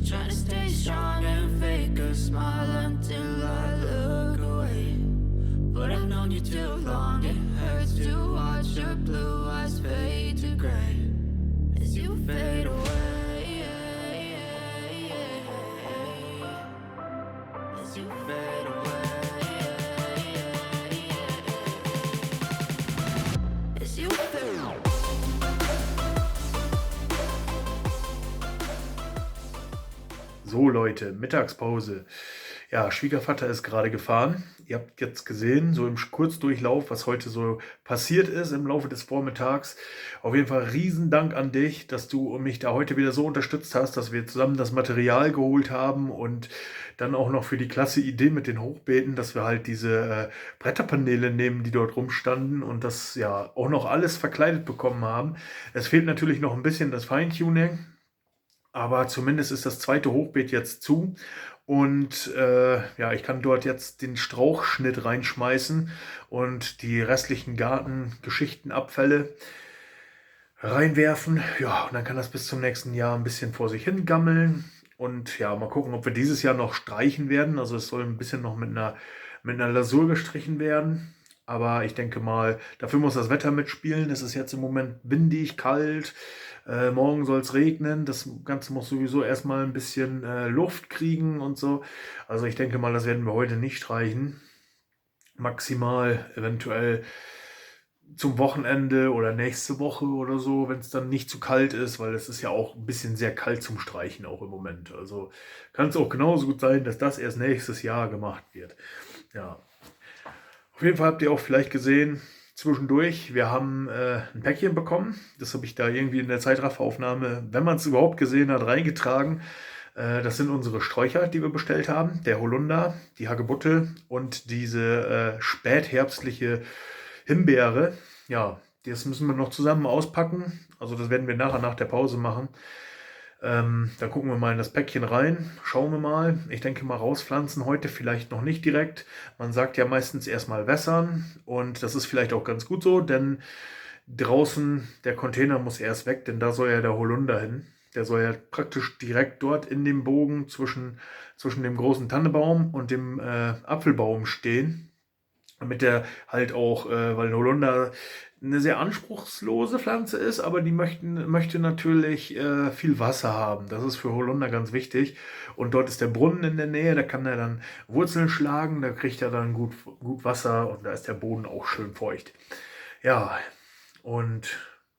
Trying to stay strong and fake a smile until I look away. But I've known you too long, it hurts to watch your blue eyes fade to gray as you fade away, as you fade away, as you fade away. So Leute, Mittagspause. Ja, Schwiegervater ist gerade gefahren. Ihr habt jetzt gesehen, so im Kurzdurchlauf, was heute so passiert ist im Laufe des Vormittags. Auf jeden Fall riesen Dank an dich, dass du mich da heute wieder so unterstützt hast, dass wir zusammen das Material geholt haben und dann auch noch für die klasse Idee mit den Hochbeeten, dass wir halt diese Bretterpaneele nehmen, die dort rumstanden und das ja auch noch alles verkleidet bekommen haben. Es fehlt natürlich noch ein bisschen das Feintuning. Aber zumindest ist das zweite Hochbeet jetzt zu und ja, ich kann dort jetzt den Strauchschnitt reinschmeißen und die restlichen Gartengeschichtenabfälle reinwerfen. Ja, und dann kann das bis zum nächsten Jahr ein bisschen vor sich hin gammeln und ja, mal gucken, ob wir dieses Jahr noch streichen werden. Also es soll ein bisschen noch mit einer Lasur gestrichen werden. Aber ich denke mal, dafür muss das Wetter mitspielen. Es ist jetzt im Moment windig, kalt. Morgen soll es regnen. Das Ganze muss sowieso erstmal ein bisschen Luft kriegen und so. Also ich denke mal, das werden wir heute nicht streichen. Maximal eventuell zum Wochenende oder nächste Woche oder so, wenn es dann nicht zu kalt ist, weil es ist ja auch ein bisschen sehr kalt zum Streichen auch im Moment. Also kann es auch genauso gut sein, dass das erst nächstes Jahr gemacht wird. Ja. Auf jeden Fall habt ihr auch vielleicht gesehen, zwischendurch, wir haben ein Päckchen bekommen. Das habe ich da irgendwie in der Zeitrafferaufnahme, wenn man es überhaupt gesehen hat, reingetragen. Das sind unsere Sträucher, die wir bestellt haben. Der Holunder, die Hagebutte und diese spätherbstliche Himbeere. Ja, das müssen wir noch zusammen auspacken. Also das werden wir nachher nach der Pause machen. Dann gucken wir mal in das Päckchen rein, schauen wir mal. Ich denke mal rauspflanzen heute vielleicht noch nicht direkt. Man sagt ja meistens erstmal wässern und das ist vielleicht auch ganz gut so, denn draußen, der Container muss erst weg, denn da soll ja der Holunder hin. Der soll ja praktisch direkt dort in dem Bogen zwischen dem großen Tannebaum und dem Apfelbaum stehen. Damit der halt auch, weil ein Holunder eine sehr anspruchslose Pflanze ist, aber die möchte natürlich viel Wasser haben. Das ist für Holunder ganz wichtig. Und dort ist der Brunnen in der Nähe, da kann er dann Wurzeln schlagen, da kriegt er dann gut Wasser und da ist der Boden auch schön feucht. Ja, und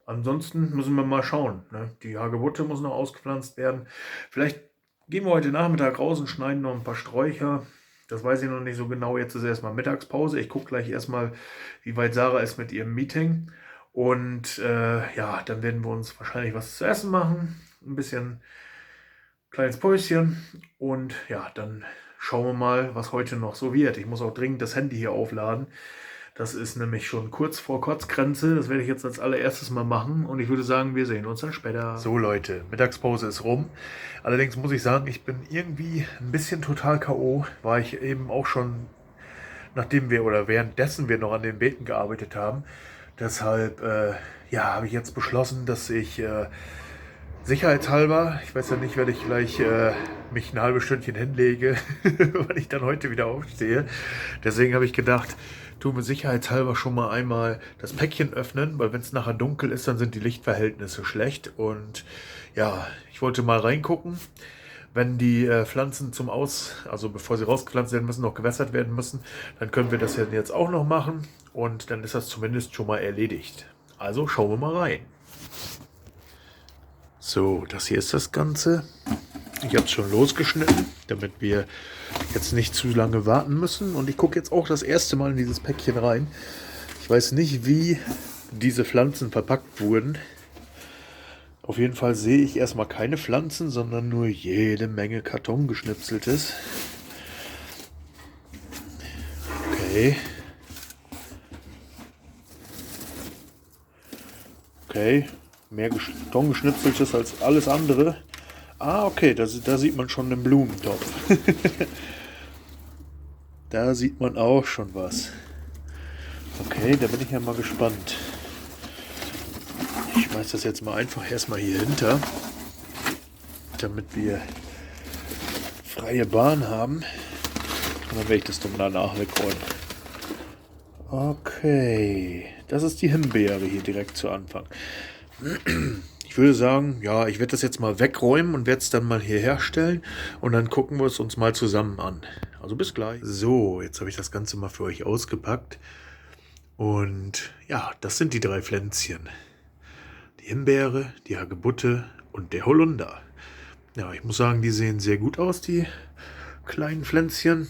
ansonsten müssen wir mal schauen. Ne? Die Hagebutte muss noch ausgepflanzt werden. Vielleicht gehen wir heute Nachmittag raus und schneiden noch ein paar Sträucher. Das weiß ich noch nicht so genau. Jetzt ist erstmal Mittagspause. Ich gucke gleich erstmal, wie weit Sarah ist mit ihrem Meeting. Und ja, dann werden wir uns wahrscheinlich was zu essen machen. Ein bisschen kleines Päuschen. Und ja, dann schauen wir mal, was heute noch so wird. Ich muss auch dringend das Handy hier aufladen. Das ist nämlich schon kurz vor Kotzgrenze. Das werde ich jetzt als allererstes mal machen. Und ich würde sagen, wir sehen uns dann später. So Leute, Mittagspause ist rum. Allerdings muss ich sagen, ich bin irgendwie ein bisschen total K.O. War ich eben auch schon, nachdem wir oder währenddessen wir noch an den Beeten gearbeitet haben. Deshalb ja, habe ich jetzt beschlossen, dass ich sicherheitshalber, ich weiß ja nicht, werde ich gleich mich ein halbes Stündchen hinlege, weil ich dann heute wieder aufstehe. Deswegen habe ich gedacht, tun wir sicherheitshalber schon mal einmal das Päckchen öffnen, weil wenn es nachher dunkel ist, dann sind die Lichtverhältnisse schlecht. Und ja, ich wollte mal reingucken, wenn die Pflanzen also bevor sie rausgepflanzt werden müssen, noch gewässert werden müssen, dann können wir das ja jetzt auch noch machen und dann ist das zumindest schon mal erledigt. Also schauen wir mal rein. So, das hier ist das Ganze. Ich habe es schon losgeschnitten, damit wir jetzt nicht zu lange warten müssen. Und ich gucke jetzt auch das erste Mal in dieses Päckchen rein. Ich weiß nicht, wie diese Pflanzen verpackt wurden. Auf jeden Fall sehe ich erstmal keine Pflanzen, sondern nur jede Menge Kartongeschnipseltes. Okay. Okay. Mehr Kartongeschnipseltes als alles andere. Ah, okay, da sieht man schon einen Blumentopf. Da sieht man auch schon was. Okay, da bin ich ja mal gespannt. Ich schmeiß das jetzt mal einfach erstmal hier hinter, damit wir freie Bahn haben. Und dann werde ich das dann danach wegräumen. Okay, das ist die Himbeere hier direkt zu Anfang. Ich würde sagen, ja, ich werde das jetzt mal wegräumen und werde es dann mal hier herstellen und dann gucken wir es uns mal zusammen an. Also bis gleich. So, jetzt habe ich das Ganze mal für euch ausgepackt und ja, das sind die 3 Pflänzchen. Die Himbeere, die Hagebutte und der Holunder. Ja, ich muss sagen, die sehen sehr gut aus, die kleinen Pflänzchen.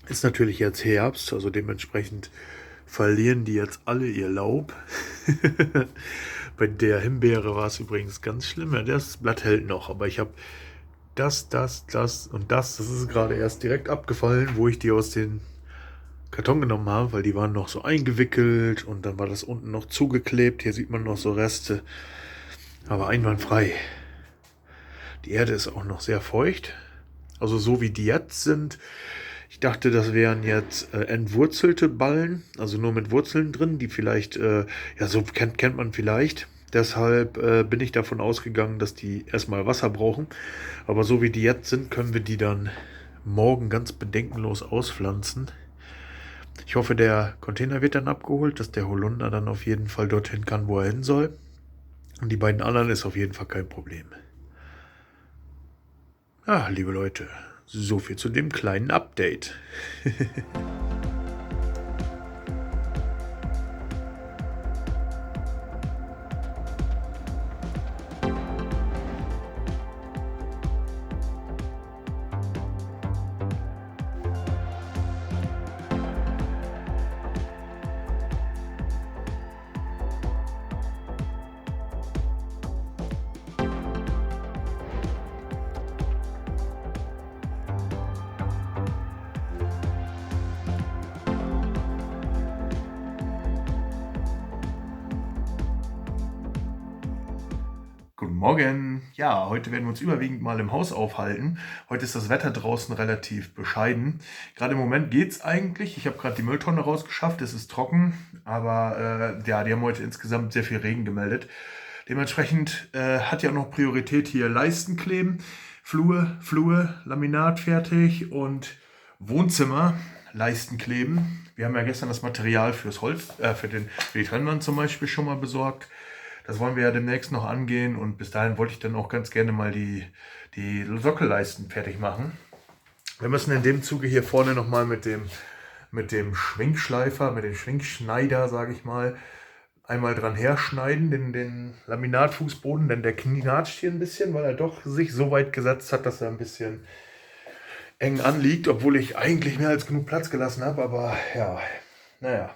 Ist natürlich jetzt Herbst, also dementsprechend verlieren die jetzt alle ihr Laub. Bei der Himbeere war es übrigens ganz schlimm. Ja, das Blatt hält noch, aber ich habe das und das ist gerade erst direkt abgefallen, wo ich die aus dem Karton genommen habe, weil die waren noch so eingewickelt und dann war das unten noch zugeklebt. Hier sieht man noch so Reste, aber einwandfrei. Die Erde ist auch noch sehr feucht, also so wie die jetzt sind. Ich dachte, das wären jetzt entwurzelte Ballen, also nur mit Wurzeln drin, die vielleicht, ja, so kennt man vielleicht. Deshalb bin ich davon ausgegangen, dass die erstmal Wasser brauchen. Aber so wie die jetzt sind, können wir die dann morgen ganz bedenkenlos auspflanzen. Ich hoffe, der Container wird dann abgeholt, dass der Holunder dann auf jeden Fall dorthin kann, wo er hin soll. Und die beiden anderen ist auf jeden Fall kein Problem. Ja, liebe Leute, so viel zu dem kleinen Update. Guten Morgen. Ja, heute werden wir uns überwiegend mal im Haus aufhalten. Heute ist das Wetter draußen relativ bescheiden. Gerade im Moment geht es eigentlich. Ich habe gerade die Mülltonne rausgeschafft. Es ist trocken, aber ja, die haben heute insgesamt sehr viel Regen gemeldet. Dementsprechend hat ja noch Priorität hier Leisten kleben, Flur, Laminat fertig und Wohnzimmer Leisten kleben. Wir haben ja gestern das Material fürs Holz, für die Trennwand zum Beispiel schon mal besorgt. Das wollen wir ja demnächst noch angehen und bis dahin wollte ich dann auch ganz gerne mal die Sockelleisten fertig machen. Wir müssen in dem Zuge hier vorne nochmal mit dem Schwingschleifer, mit dem Schwingschneider, sage ich mal, einmal dran herschneiden, den Laminatfußboden, denn der knatscht hier ein bisschen, weil er doch sich so weit gesetzt hat, dass er ein bisschen eng anliegt, obwohl ich eigentlich mehr als genug Platz gelassen habe, aber ja... Naja,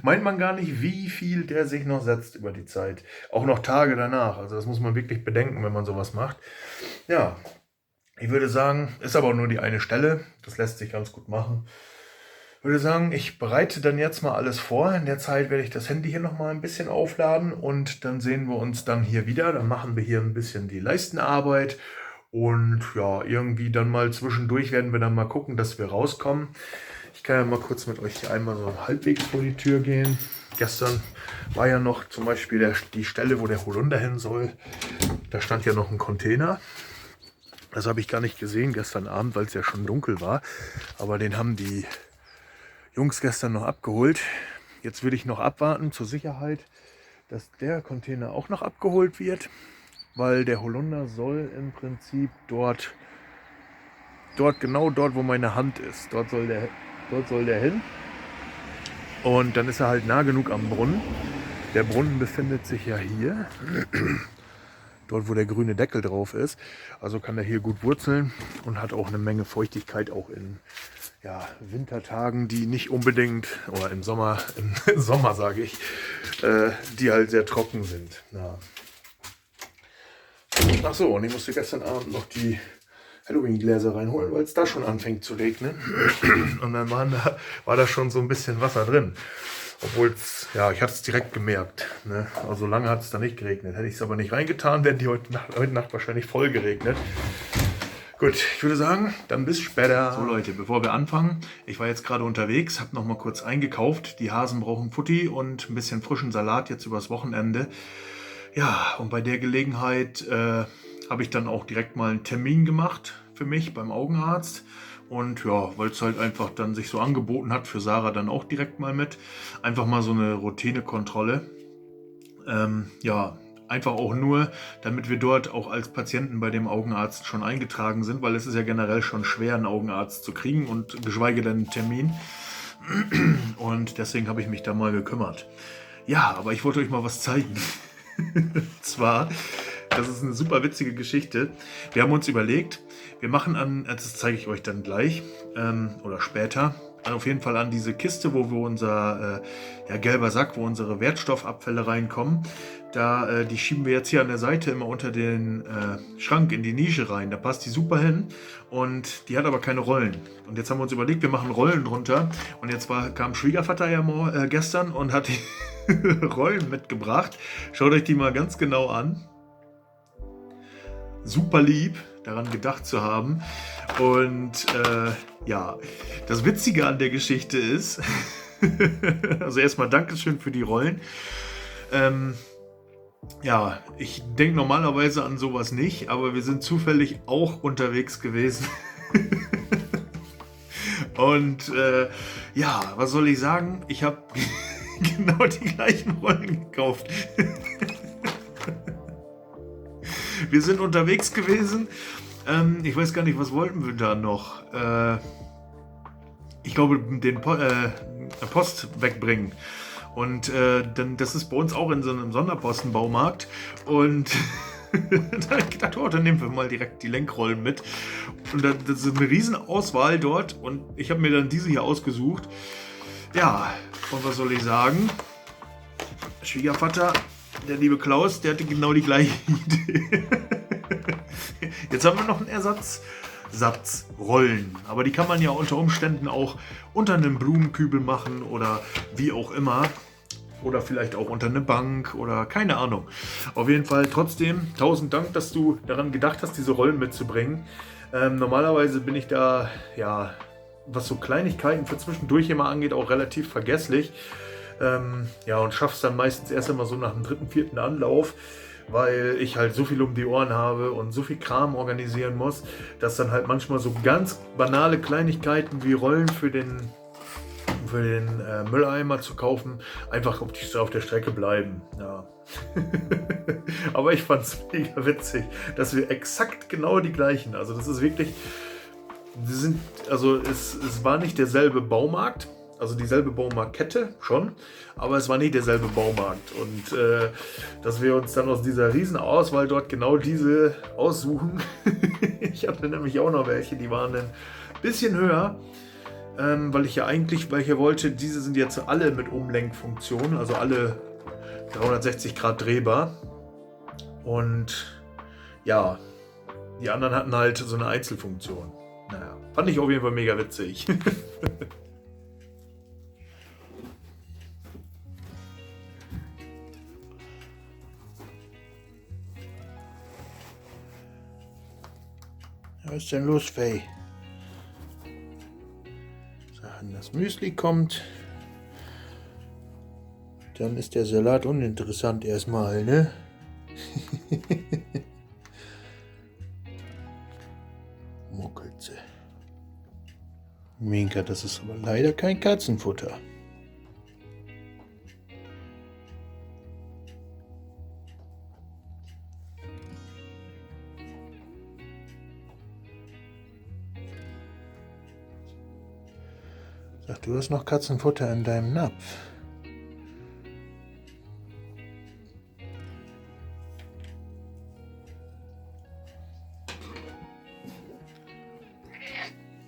meint man gar nicht, wie viel der sich noch setzt über die Zeit. Auch noch Tage danach. Also das muss man wirklich bedenken, wenn man sowas macht. Ja, ich würde sagen, ist aber nur die eine Stelle. Das lässt sich ganz gut machen. Ich würde sagen, ich bereite dann jetzt mal alles vor. In der Zeit werde ich das Handy hier nochmal ein bisschen aufladen und dann sehen wir uns dann hier wieder. Dann machen wir hier ein bisschen die Leistenarbeit. Und ja, irgendwie dann mal zwischendurch werden wir dann mal gucken, dass wir rauskommen. Ich kann ja mal kurz mit euch hier einmal so halbwegs vor die Tür gehen. Gestern war ja noch zum Beispiel die Stelle, wo der Holunder hin soll. Da stand ja noch ein Container. Das habe ich gar nicht gesehen gestern Abend, weil es ja schon dunkel war. Aber den haben die Jungs gestern noch abgeholt. Jetzt würde ich noch abwarten zur Sicherheit, dass der Container auch noch abgeholt wird. Weil der Holunder soll im Prinzip genau dort, wo meine Hand ist. Dort soll der hin. Und dann ist er halt nah genug am Brunnen. Der Brunnen befindet sich ja hier. Dort, wo der grüne Deckel drauf ist. Also kann er hier gut wurzeln und hat auch eine Menge Feuchtigkeit auch in Wintertagen, die nicht unbedingt, oder im Sommer sage ich, die halt sehr trocken sind. Ja. Ach so, und ich musste gestern Abend noch die Halloween-Gläser reinholen, weil es da schon anfängt zu regnen. Und dann war da schon so ein bisschen Wasser drin. Obwohl es, ich hatte es direkt gemerkt. Ne? Also lange hat es da nicht geregnet. Hätte ich es aber nicht reingetan, wären die heute Nacht wahrscheinlich voll geregnet. Gut, ich würde sagen, dann bis später. So Leute, bevor wir anfangen, ich war jetzt gerade unterwegs, habe noch mal kurz eingekauft. Die Hasen brauchen Futti und ein bisschen frischen Salat jetzt übers Wochenende. Ja, und bei der Gelegenheit habe ich dann auch direkt mal einen Termin gemacht für mich beim Augenarzt. Und ja, weil es halt einfach dann sich so angeboten hat, für Sarah dann auch direkt mal mit. Einfach mal so eine Routinekontrolle. Einfach auch nur, damit wir dort auch als Patienten bei dem Augenarzt schon eingetragen sind, weil es ist ja generell schon schwer, einen Augenarzt zu kriegen und geschweige denn einen Termin. Und deswegen habe ich mich da mal gekümmert. Ja, aber ich wollte euch mal was zeigen. Zwar, das ist eine super witzige Geschichte. Wir haben uns überlegt, wir machen das zeige ich euch dann gleich oder später, auf jeden Fall an diese Kiste, wo wir unser gelber Sack, wo unsere Wertstoffabfälle reinkommen. Die schieben wir jetzt hier an der Seite immer unter den Schrank in die Nische rein. Da passt die super hin und die hat aber keine Rollen. Und jetzt haben wir uns überlegt, wir machen Rollen drunter. Und jetzt kam Schwiegervater ja gestern und hat die Rollen mitgebracht. Schaut euch die mal ganz genau an. Super lieb, daran gedacht zu haben. Und das Witzige an der Geschichte ist, also erstmal Dankeschön für die Rollen. Ich denke normalerweise an sowas nicht, aber wir sind zufällig auch unterwegs gewesen. Und was soll ich sagen? Ich habe genau die gleichen Rollen gekauft. Wir sind unterwegs gewesen. Ich weiß gar nicht, was wollten wir da noch? Ich glaube, den Post wegbringen. Und das ist bei uns auch in so einem Sonderpostenbaumarkt. Und da habe ich gedacht, dann nehmen wir mal direkt die Lenkrollen mit. Und das ist eine riesen Auswahl dort. Und ich habe mir dann diese hier ausgesucht. Ja, und was soll ich sagen? Schwiegervater, der liebe Klaus, der hatte genau die gleiche Idee. Jetzt haben wir noch einen Ersatzsatz Rollen. Aber die kann man ja unter Umständen auch unter einem Blumenkübel machen oder wie auch immer. oder vielleicht auch unter eine Bank oder keine Ahnung. Auf jeden Fall trotzdem 1000 Dank, dass du daran gedacht hast, diese Rollen mitzubringen. Normalerweise bin ich da, ja, was so Kleinigkeiten für zwischendurch immer angeht, auch relativ vergesslich. Ja, und schaff's dann meistens erst einmal so nach dem 3., 4. Anlauf, weil ich halt so viel um die Ohren habe und so viel Kram organisieren muss, dass dann halt manchmal so ganz banale Kleinigkeiten wie Rollen für den Mülleimer zu kaufen, einfach auf der Strecke bleiben. Ja. Aber ich fand es mega witzig, dass wir exakt genau die gleichen, also das ist wirklich, es war nicht derselbe Baumarkt, also dieselbe Baumarktkette schon, aber es war nicht derselbe Baumarkt. Und dass wir uns dann aus dieser riesen Auswahl dort genau diese aussuchen. Ich hatte nämlich auch noch welche, die waren ein bisschen höher, weil ich ja wollte, diese sind jetzt alle mit Umlenkfunktion, also alle 360 Grad drehbar. Und ja, die anderen hatten halt so eine Einzelfunktion. Naja, fand ich auf jeden Fall mega witzig. Was ist denn los, Faye? Wenn das Müsli kommt, dann ist der Salat uninteressant erstmal, ne? Muckelt sie. Minka, das ist aber leider kein Katzenfutter. Sag, du hast noch Katzenfutter in deinem Napf.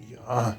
Ja.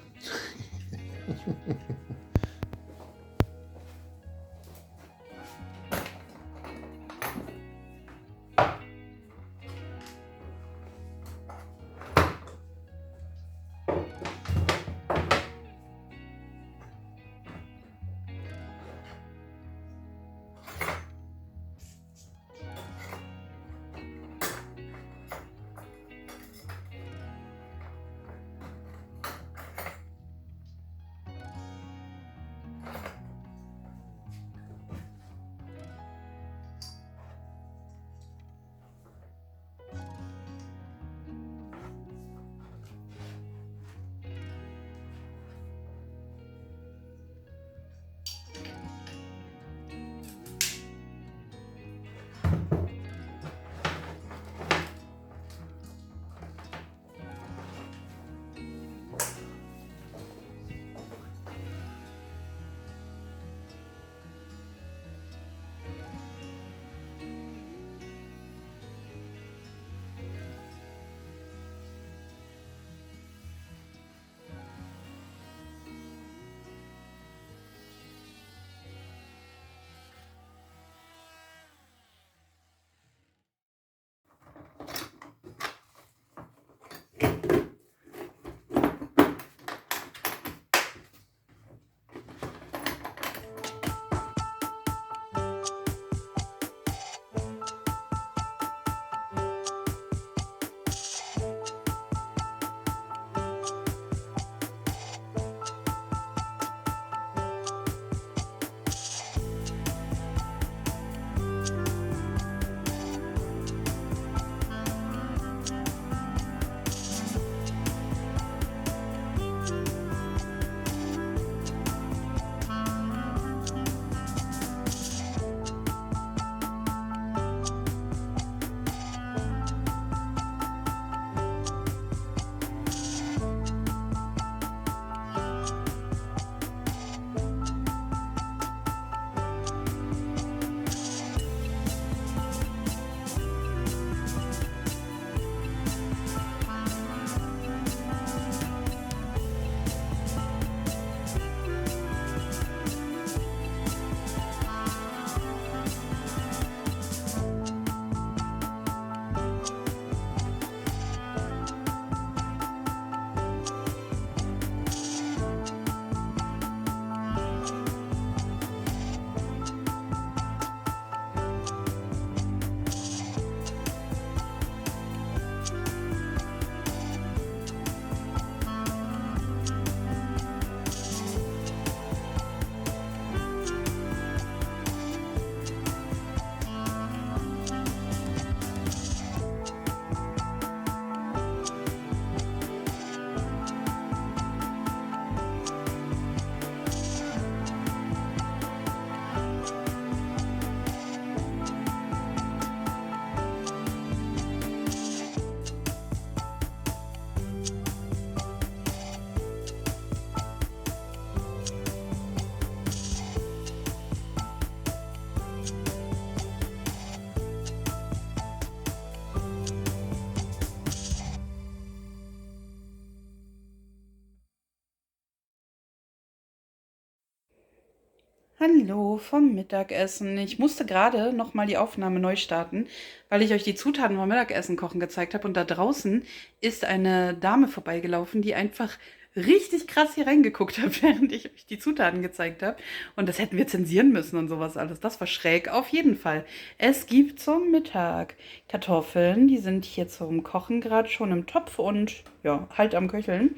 Hallo vom Mittagessen. Ich musste gerade nochmal die Aufnahme neu starten, weil ich euch die Zutaten vom Mittagessen kochen gezeigt habe. Und da draußen ist eine Dame vorbeigelaufen, die einfach richtig krass hier reingeguckt hat, während ich euch die Zutaten gezeigt habe. Und das hätten wir zensieren müssen und sowas alles. Das war schräg. Auf jeden Fall. Es gibt zum Mittag Kartoffeln. Die sind hier zum Kochen gerade schon im Topf und ja, halt am Köcheln.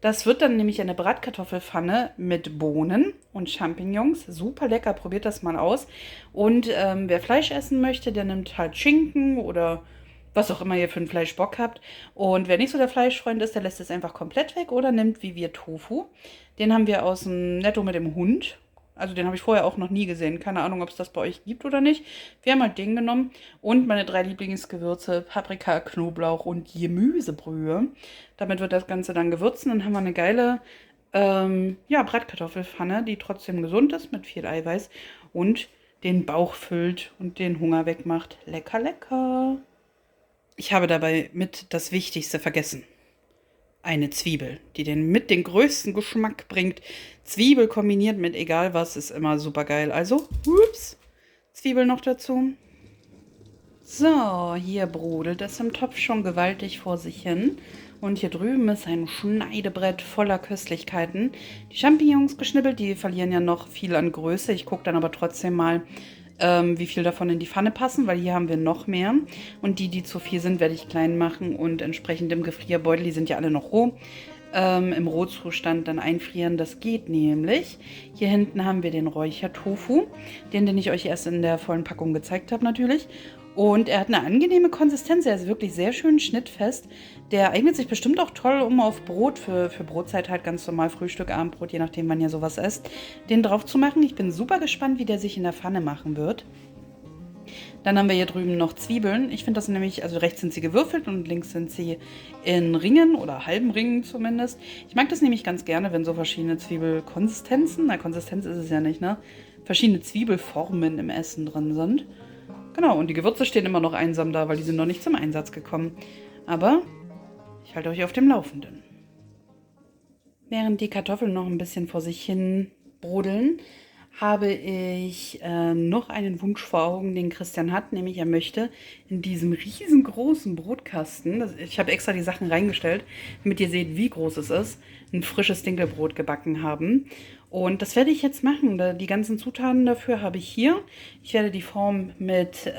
Das wird dann nämlich eine Bratkartoffelpfanne mit Bohnen und Champignons. Super lecker, probiert das mal aus. Und wer Fleisch essen möchte, der nimmt halt Schinken oder was auch immer ihr für ein Fleisch Bock habt. Und wer nicht so der Fleischfreund ist, der lässt es einfach komplett weg oder nimmt wie wir Tofu. Den haben wir aus dem Netto mit dem Hund. Also den habe ich vorher auch noch nie gesehen. Keine Ahnung, ob es das bei euch gibt oder nicht. Wir haben halt den genommen. Und meine 3 Lieblingsgewürze, Paprika, Knoblauch und Gemüsebrühe. Damit wird das Ganze dann gewürzen. Dann haben wir eine geile Bratkartoffelpfanne, die trotzdem gesund ist, mit viel Eiweiß. Und den Bauch füllt und den Hunger wegmacht. Lecker, lecker. Ich habe dabei mit das Wichtigste vergessen. Eine Zwiebel, die den größten Geschmack bringt. Zwiebel kombiniert mit egal was ist immer super geil. Also, Zwiebel noch dazu. So, hier brodelt es im Topf schon gewaltig vor sich hin. Und hier drüben ist ein Schneidebrett voller Köstlichkeiten. Die Champignons geschnippelt, die verlieren ja noch viel an Größe. Ich gucke dann aber trotzdem mal, wie viel davon in die Pfanne passen, weil hier haben wir noch mehr. Und die zu viel sind, werde ich klein machen und entsprechend im Gefrierbeutel, die sind ja alle noch roh, im Rohzustand dann einfrieren. Das geht nämlich. Hier hinten haben wir den Räuchertofu, den ich euch erst in der vollen Packung gezeigt habe natürlich. Und er hat eine angenehme Konsistenz, er ist wirklich sehr schön schnittfest. Der eignet sich bestimmt auch toll, um auf Brot, für Brotzeit halt ganz normal Frühstück, Abendbrot, je nachdem wann ihr sowas esst, den drauf zu machen. Ich bin super gespannt, wie der sich in der Pfanne machen wird. Dann haben wir hier drüben noch Zwiebeln. Ich finde das nämlich, also rechts sind sie gewürfelt und links sind sie in Ringen oder halben Ringen zumindest. Ich mag das nämlich ganz gerne, wenn so verschiedene Zwiebelkonsistenzen, na Konsistenz ist es ja nicht, ne? Verschiedene Zwiebelformen im Essen drin sind. Genau, und die Gewürze stehen immer noch einsam da, weil die sind noch nicht zum Einsatz gekommen. Aber ich halte euch auf dem Laufenden. Während die Kartoffeln noch ein bisschen vor sich hin brodeln, habe ich noch einen Wunsch vor Augen, den Christian hat. Nämlich, er möchte in diesem riesengroßen Brotkasten, ich habe extra die Sachen reingestellt, damit ihr seht, wie groß es ist, ein frisches Dinkelbrot gebacken haben. Und das werde ich jetzt machen. Die ganzen Zutaten dafür habe ich hier. Ich werde die Form mit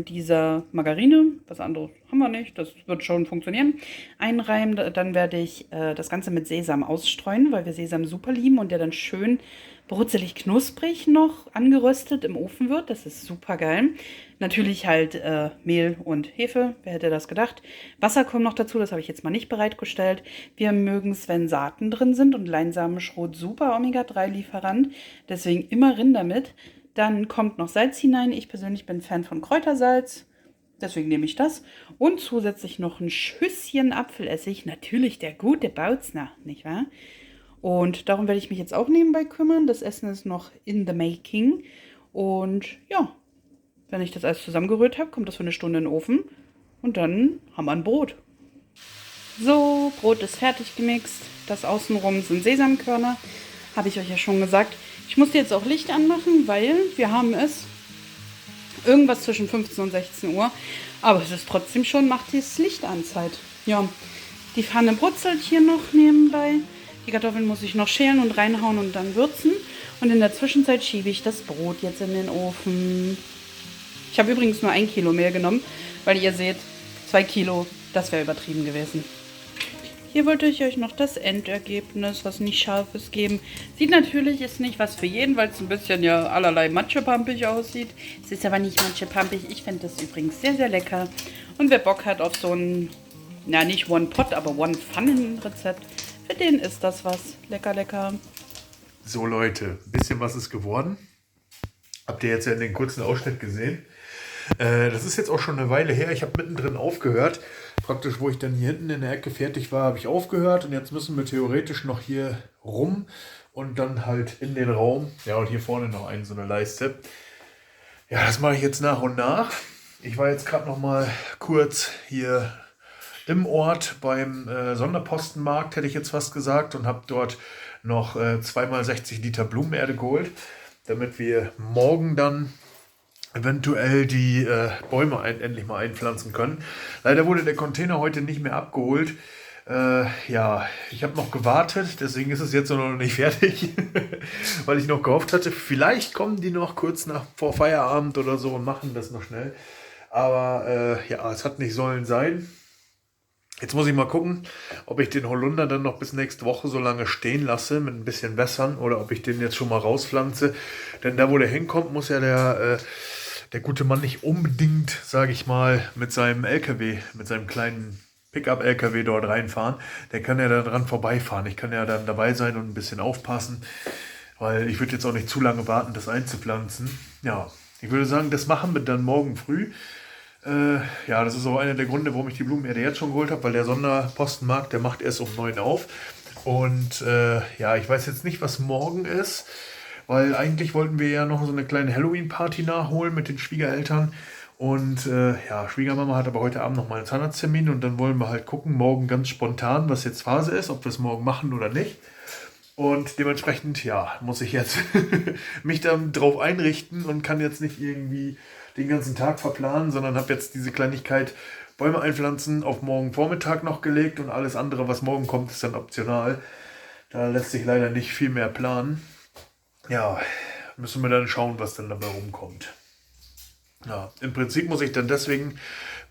dieser Margarine, was anderes haben wir nicht, das wird schon funktionieren, einreiben. Dann werde ich das Ganze mit Sesam ausstreuen, weil wir Sesam super lieben und der dann schön brutzelig knusprig noch angeröstet im Ofen wird. Das ist super geil. Natürlich halt Mehl und Hefe, wer hätte das gedacht. Wasser kommt noch dazu, das habe ich jetzt mal nicht bereitgestellt. Wir mögen es, wenn Saaten drin sind und Leinsamenschrot, super Omega-3-Lieferant. Deswegen immer Rind damit. Dann kommt noch Salz hinein. Ich persönlich bin Fan von Kräutersalz. Deswegen nehme ich das. Und zusätzlich noch ein Schüsschen Apfelessig. Natürlich der gute Bautzner, nicht wahr? Und darum werde ich mich jetzt auch nebenbei kümmern. Das Essen ist noch in the making. Und ja, wenn ich das alles zusammengerührt habe, kommt das für eine Stunde in den Ofen. Und dann haben wir ein Brot. So, Brot ist fertig gemixt. Das außenrum sind Sesamkörner. Habe ich euch ja schon gesagt. Ich musste jetzt auch Licht anmachen, weil wir haben es irgendwas zwischen 15 und 16 Uhr. Aber es ist trotzdem schon, macht das Licht an Zeit. Ja, die Pfanne brutzelt hier noch nebenbei. Die Kartoffeln muss ich noch schälen und reinhauen und dann würzen. Und in der Zwischenzeit schiebe ich das Brot jetzt in den Ofen. Ich habe übrigens nur 1 Kilo Mehl genommen, weil ihr seht, 2 Kilo, das wäre übertrieben gewesen. Hier wollte ich euch noch das Endergebnis, was nicht scharf ist, geben. Sieht natürlich, ist nicht was für jeden, weil es ein bisschen ja allerlei matschepampig aussieht. Es ist aber nicht matschepampig. Ich finde das übrigens sehr, sehr lecker. Und wer Bock hat auf so ein, na nicht One-Pot, aber One-Pfannen-Rezept, für den ist das was. Lecker, lecker. So Leute, ein bisschen was ist geworden. Habt ihr jetzt ja in den kurzen Ausschnitt gesehen. Das ist jetzt auch schon eine Weile her. Ich habe mittendrin aufgehört. Praktisch, wo ich dann hier hinten in der Ecke fertig war, habe ich aufgehört. Und jetzt müssen wir theoretisch noch hier rum und dann halt in den Raum. Ja, und hier vorne noch so eine Leiste. Ja, das mache ich jetzt nach und nach. Ich war jetzt gerade noch mal kurz hier im Ort beim Sonderpostenmarkt, hätte ich jetzt fast gesagt, und habe dort noch 2x60 Liter Blumenerde geholt. damit wir morgen dann eventuell die Bäume endlich mal einpflanzen können. Leider wurde der Container heute nicht mehr abgeholt. Ja, ich habe noch gewartet, deswegen ist es jetzt noch nicht fertig, weil ich noch gehofft hatte, vielleicht kommen die noch kurz vor Feierabend oder so und machen das noch schnell. Aber ja, es hat nicht sollen sein. Jetzt muss ich mal gucken, ob ich den Holunder dann noch bis nächste Woche so lange stehen lasse mit ein bisschen Wässern oder ob ich den jetzt schon mal rauspflanze. Denn da, wo der hinkommt, muss ja der gute Mann nicht unbedingt, sage ich mal, mit seinem LKW, mit seinem kleinen Pickup-LKW dort reinfahren. Der kann ja da dran vorbeifahren. Ich kann ja dann dabei sein und ein bisschen aufpassen, weil ich würde jetzt auch nicht zu lange warten, das einzupflanzen. Ja, ich würde sagen, das machen wir dann morgen früh. Ja, das ist auch einer der Gründe, warum ich die Blumenerde jetzt schon geholt habe, weil der Sonderpostenmarkt, der macht erst um 9 auf. Und ja, ich weiß jetzt nicht, was morgen ist, weil eigentlich wollten wir ja noch so eine kleine Halloween-Party nachholen mit den Schwiegereltern. Und ja, Schwiegermama hat aber heute Abend noch mal einen Zahnarzttermin und dann wollen wir halt gucken, morgen ganz spontan, was jetzt Phase ist, ob wir es morgen machen oder nicht. Und dementsprechend, ja, muss ich jetzt mich dann drauf einrichten und kann jetzt nicht irgendwie den ganzen Tag verplanen, sondern habe jetzt diese Kleinigkeit Bäume einpflanzen auf morgen Vormittag noch gelegt und alles andere, was morgen kommt, ist dann optional. Da lässt sich leider nicht viel mehr planen. Ja, müssen wir dann schauen, was dann dabei rumkommt. Ja, im Prinzip muss ich dann deswegen,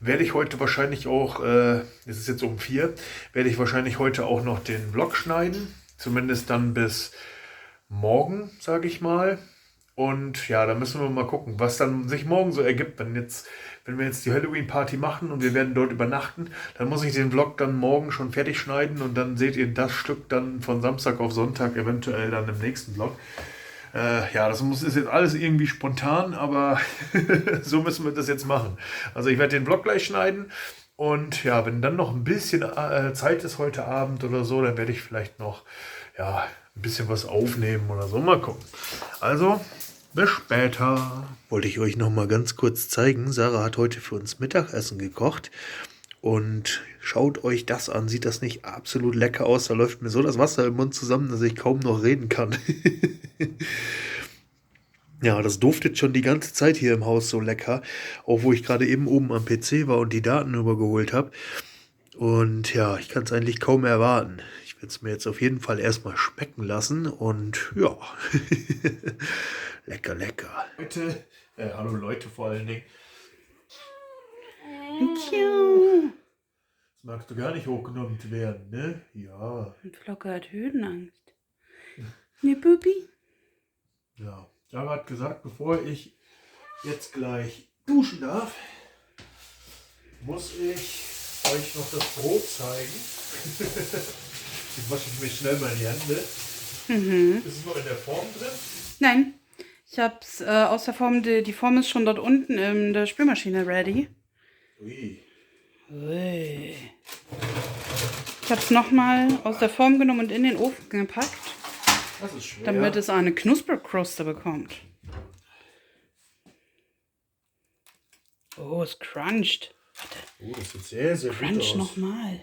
werde ich heute wahrscheinlich auch, es ist jetzt um 4, werde ich wahrscheinlich heute auch noch den Vlog schneiden. Zumindest dann bis morgen, sage ich mal. Und ja, da müssen wir mal gucken, was dann sich morgen so ergibt. Wenn wir jetzt die Halloween-Party machen und wir werden dort übernachten, dann muss ich den Vlog dann morgen schon fertig schneiden und dann seht ihr das Stück dann von Samstag auf Sonntag eventuell dann im nächsten Vlog. Ja, ist jetzt alles irgendwie spontan, aber so müssen wir das jetzt machen. Also ich werde den Vlog gleich schneiden und ja, wenn dann noch ein bisschen Zeit ist heute Abend oder so, dann werde ich vielleicht noch ja, ein bisschen was aufnehmen oder so. Mal gucken. Also, bis später. Wollte ich euch noch mal ganz kurz zeigen. Sarah hat heute für uns Mittagessen gekocht. Und schaut euch das an. Sieht das nicht absolut lecker aus? Da läuft mir so das Wasser im Mund zusammen, dass ich kaum noch reden kann. Ja, das duftet schon die ganze Zeit hier im Haus so lecker. Auch wo ich gerade eben oben am PC war und die Daten übergeholt habe. Und ja, ich kann es eigentlich kaum erwarten. Ich werde es mir jetzt auf jeden Fall erstmal schmecken lassen. Und ja, lecker, lecker. Leute, hallo Leute vor allen Dingen. Tschau. Das magst du gar nicht hochgenommen werden, ne? Ja. Und Flocke hat Höhenangst. Ne, Bubi? Ja. Sarah hat gesagt, bevor ich jetzt gleich duschen darf, muss ich euch noch das Brot zeigen. Jetzt wasche ich mir schnell mal die Hände. Mhm. Ist es noch in der Form drin? Nein, ich hab's aus der Form, die Form ist schon dort unten in der Spülmaschine ready. Ui. Ui. Ich hab's nochmal aus der Form genommen und in den Ofen gepackt, Das ist schwer. damit es eine Knusperkruste bekommt. Oh, es cruncht. Warte, Oh, das sieht sehr, sehr gut crunch aus. nochmal.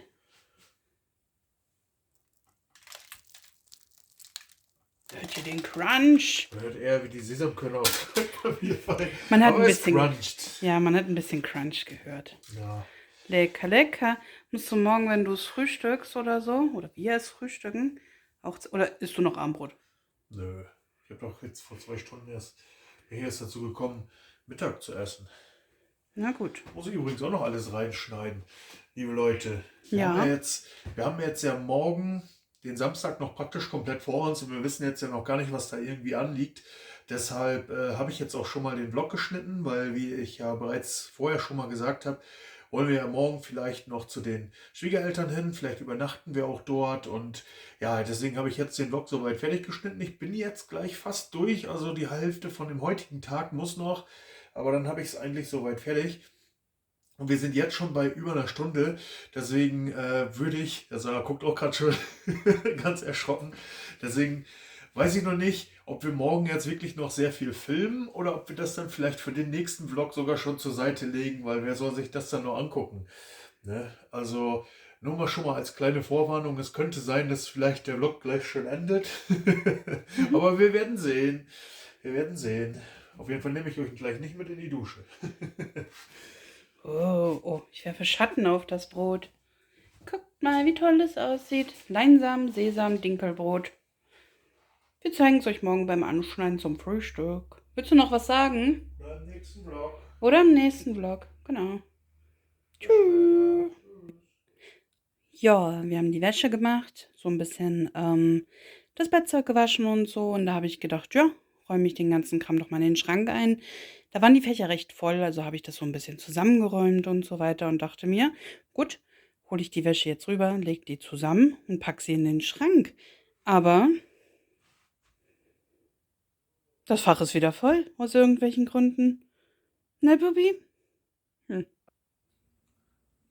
Hört ihr den Crunch? Man hört eher wie die Sesamkörner auf Klavier fallen. Man hat Aber ein es bisschen, cruncht. ja, man hat ein bisschen Crunch gehört. Ja. Lecker, lecker. Musst du morgen, wenn du es frühstückst oder so, oder wir es frühstücken, auch, oder isst du noch Abendbrot? Nö. Ich habe doch jetzt vor 2 Stunden bin ich erst dazu gekommen, Mittag zu essen. Na gut. Muss ich übrigens auch noch alles reinschneiden, liebe Leute. Ja. Wir haben jetzt ja morgen den Samstag noch praktisch komplett vor uns und wir wissen jetzt ja noch gar nicht, was da irgendwie anliegt. Deshalb habe ich jetzt auch schon mal den Vlog geschnitten, weil, wie ich ja bereits vorher schon mal gesagt habe, wollen wir ja morgen vielleicht noch zu den Schwiegereltern hin. Vielleicht übernachten wir auch dort. Und ja, deswegen habe ich jetzt den Vlog soweit fertig geschnitten. Ich bin jetzt gleich fast durch. Also die Hälfte von dem heutigen Tag muss noch. Aber dann habe ich es eigentlich soweit fertig. Und wir sind jetzt schon bei über einer Stunde. Deswegen würde ich, also er guckt auch gerade schon ganz erschrocken. Deswegen weiß ich noch nicht, ob wir morgen jetzt wirklich noch sehr viel filmen oder ob wir das dann vielleicht für den nächsten Vlog sogar schon zur Seite legen, weil wer soll sich das dann noch angucken? Ne? Also nur mal schon mal als kleine Vorwarnung, es könnte sein, dass vielleicht der Vlog gleich schon endet. Aber wir werden sehen. Wir werden sehen. Auf jeden Fall nehme ich euch gleich nicht mit in die Dusche. Oh, ich werfe Schatten auf das Brot. Guckt mal, wie toll das aussieht. Leinsamen, Sesam, Dinkelbrot. Wir zeigen es euch morgen beim Anschneiden zum Frühstück. Willst du noch was sagen? Beim nächsten Vlog. Oder im nächsten Vlog, genau. Tschüss. Ja, wir haben die Wäsche gemacht, so ein bisschen das Bettzeug gewaschen und so. Und da habe ich gedacht, ja, räume ich den ganzen Kram doch mal in den Schrank ein. Da waren die Fächer recht voll, also habe ich das so ein bisschen zusammengeräumt und so weiter und dachte mir, gut, hole ich die Wäsche jetzt rüber, leg die zusammen und pack sie in den Schrank. Aber das Fach ist wieder voll, aus irgendwelchen Gründen. Ne, Bubi?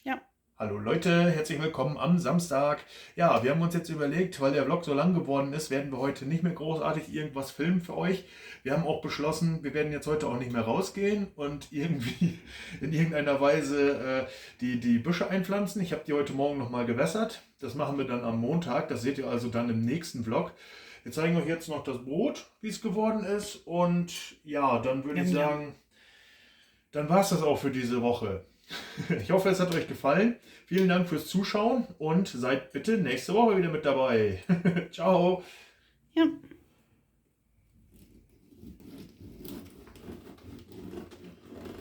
Ja. Hallo Leute, herzlich willkommen am Samstag. Ja, wir haben uns jetzt überlegt, weil der Vlog so lang geworden ist, werden wir heute nicht mehr großartig irgendwas filmen für euch. Wir haben auch beschlossen, wir werden jetzt heute auch nicht mehr rausgehen und irgendwie in irgendeiner Weise die Büsche einpflanzen. Ich habe die heute Morgen nochmal gewässert. Das machen wir dann am Montag. Das seht ihr also dann im nächsten Vlog. Wir zeigen euch jetzt noch das Brot, wie es geworden ist. Und ja, dann würde ich sagen, dann war es das auch für diese Woche. Ich hoffe, es hat euch gefallen. Vielen Dank fürs Zuschauen und seid bitte nächste Woche wieder mit dabei. Ciao. Ja.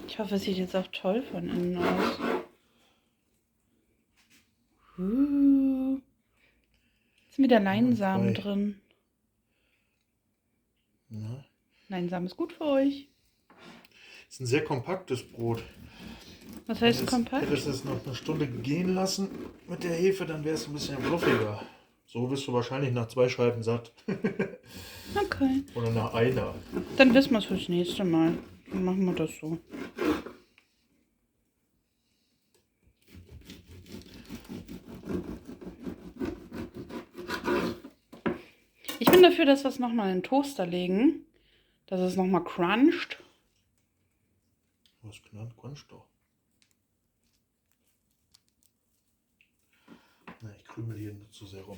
Ich hoffe, es sieht jetzt auch toll von innen aus. Sind wieder Leinsamen drin. Ja. Leinsamen ist gut für euch. Ist ein sehr kompaktes Brot. Was heißt kompakt? Hättest du es noch eine Stunde gehen lassen mit der Hefe, dann wäre es ein bisschen fluffiger. So bist du wahrscheinlich nach 2 Scheiben satt. Okay. Oder nach einer. Dann wissen wir es fürs nächste Mal. Dann machen wir das so. Ich bin dafür, dass wir es nochmal in den Toaster legen. Dass es nochmal cruncht. Was cruncht doch? Na, ich krümel hier nicht zu sehr rum.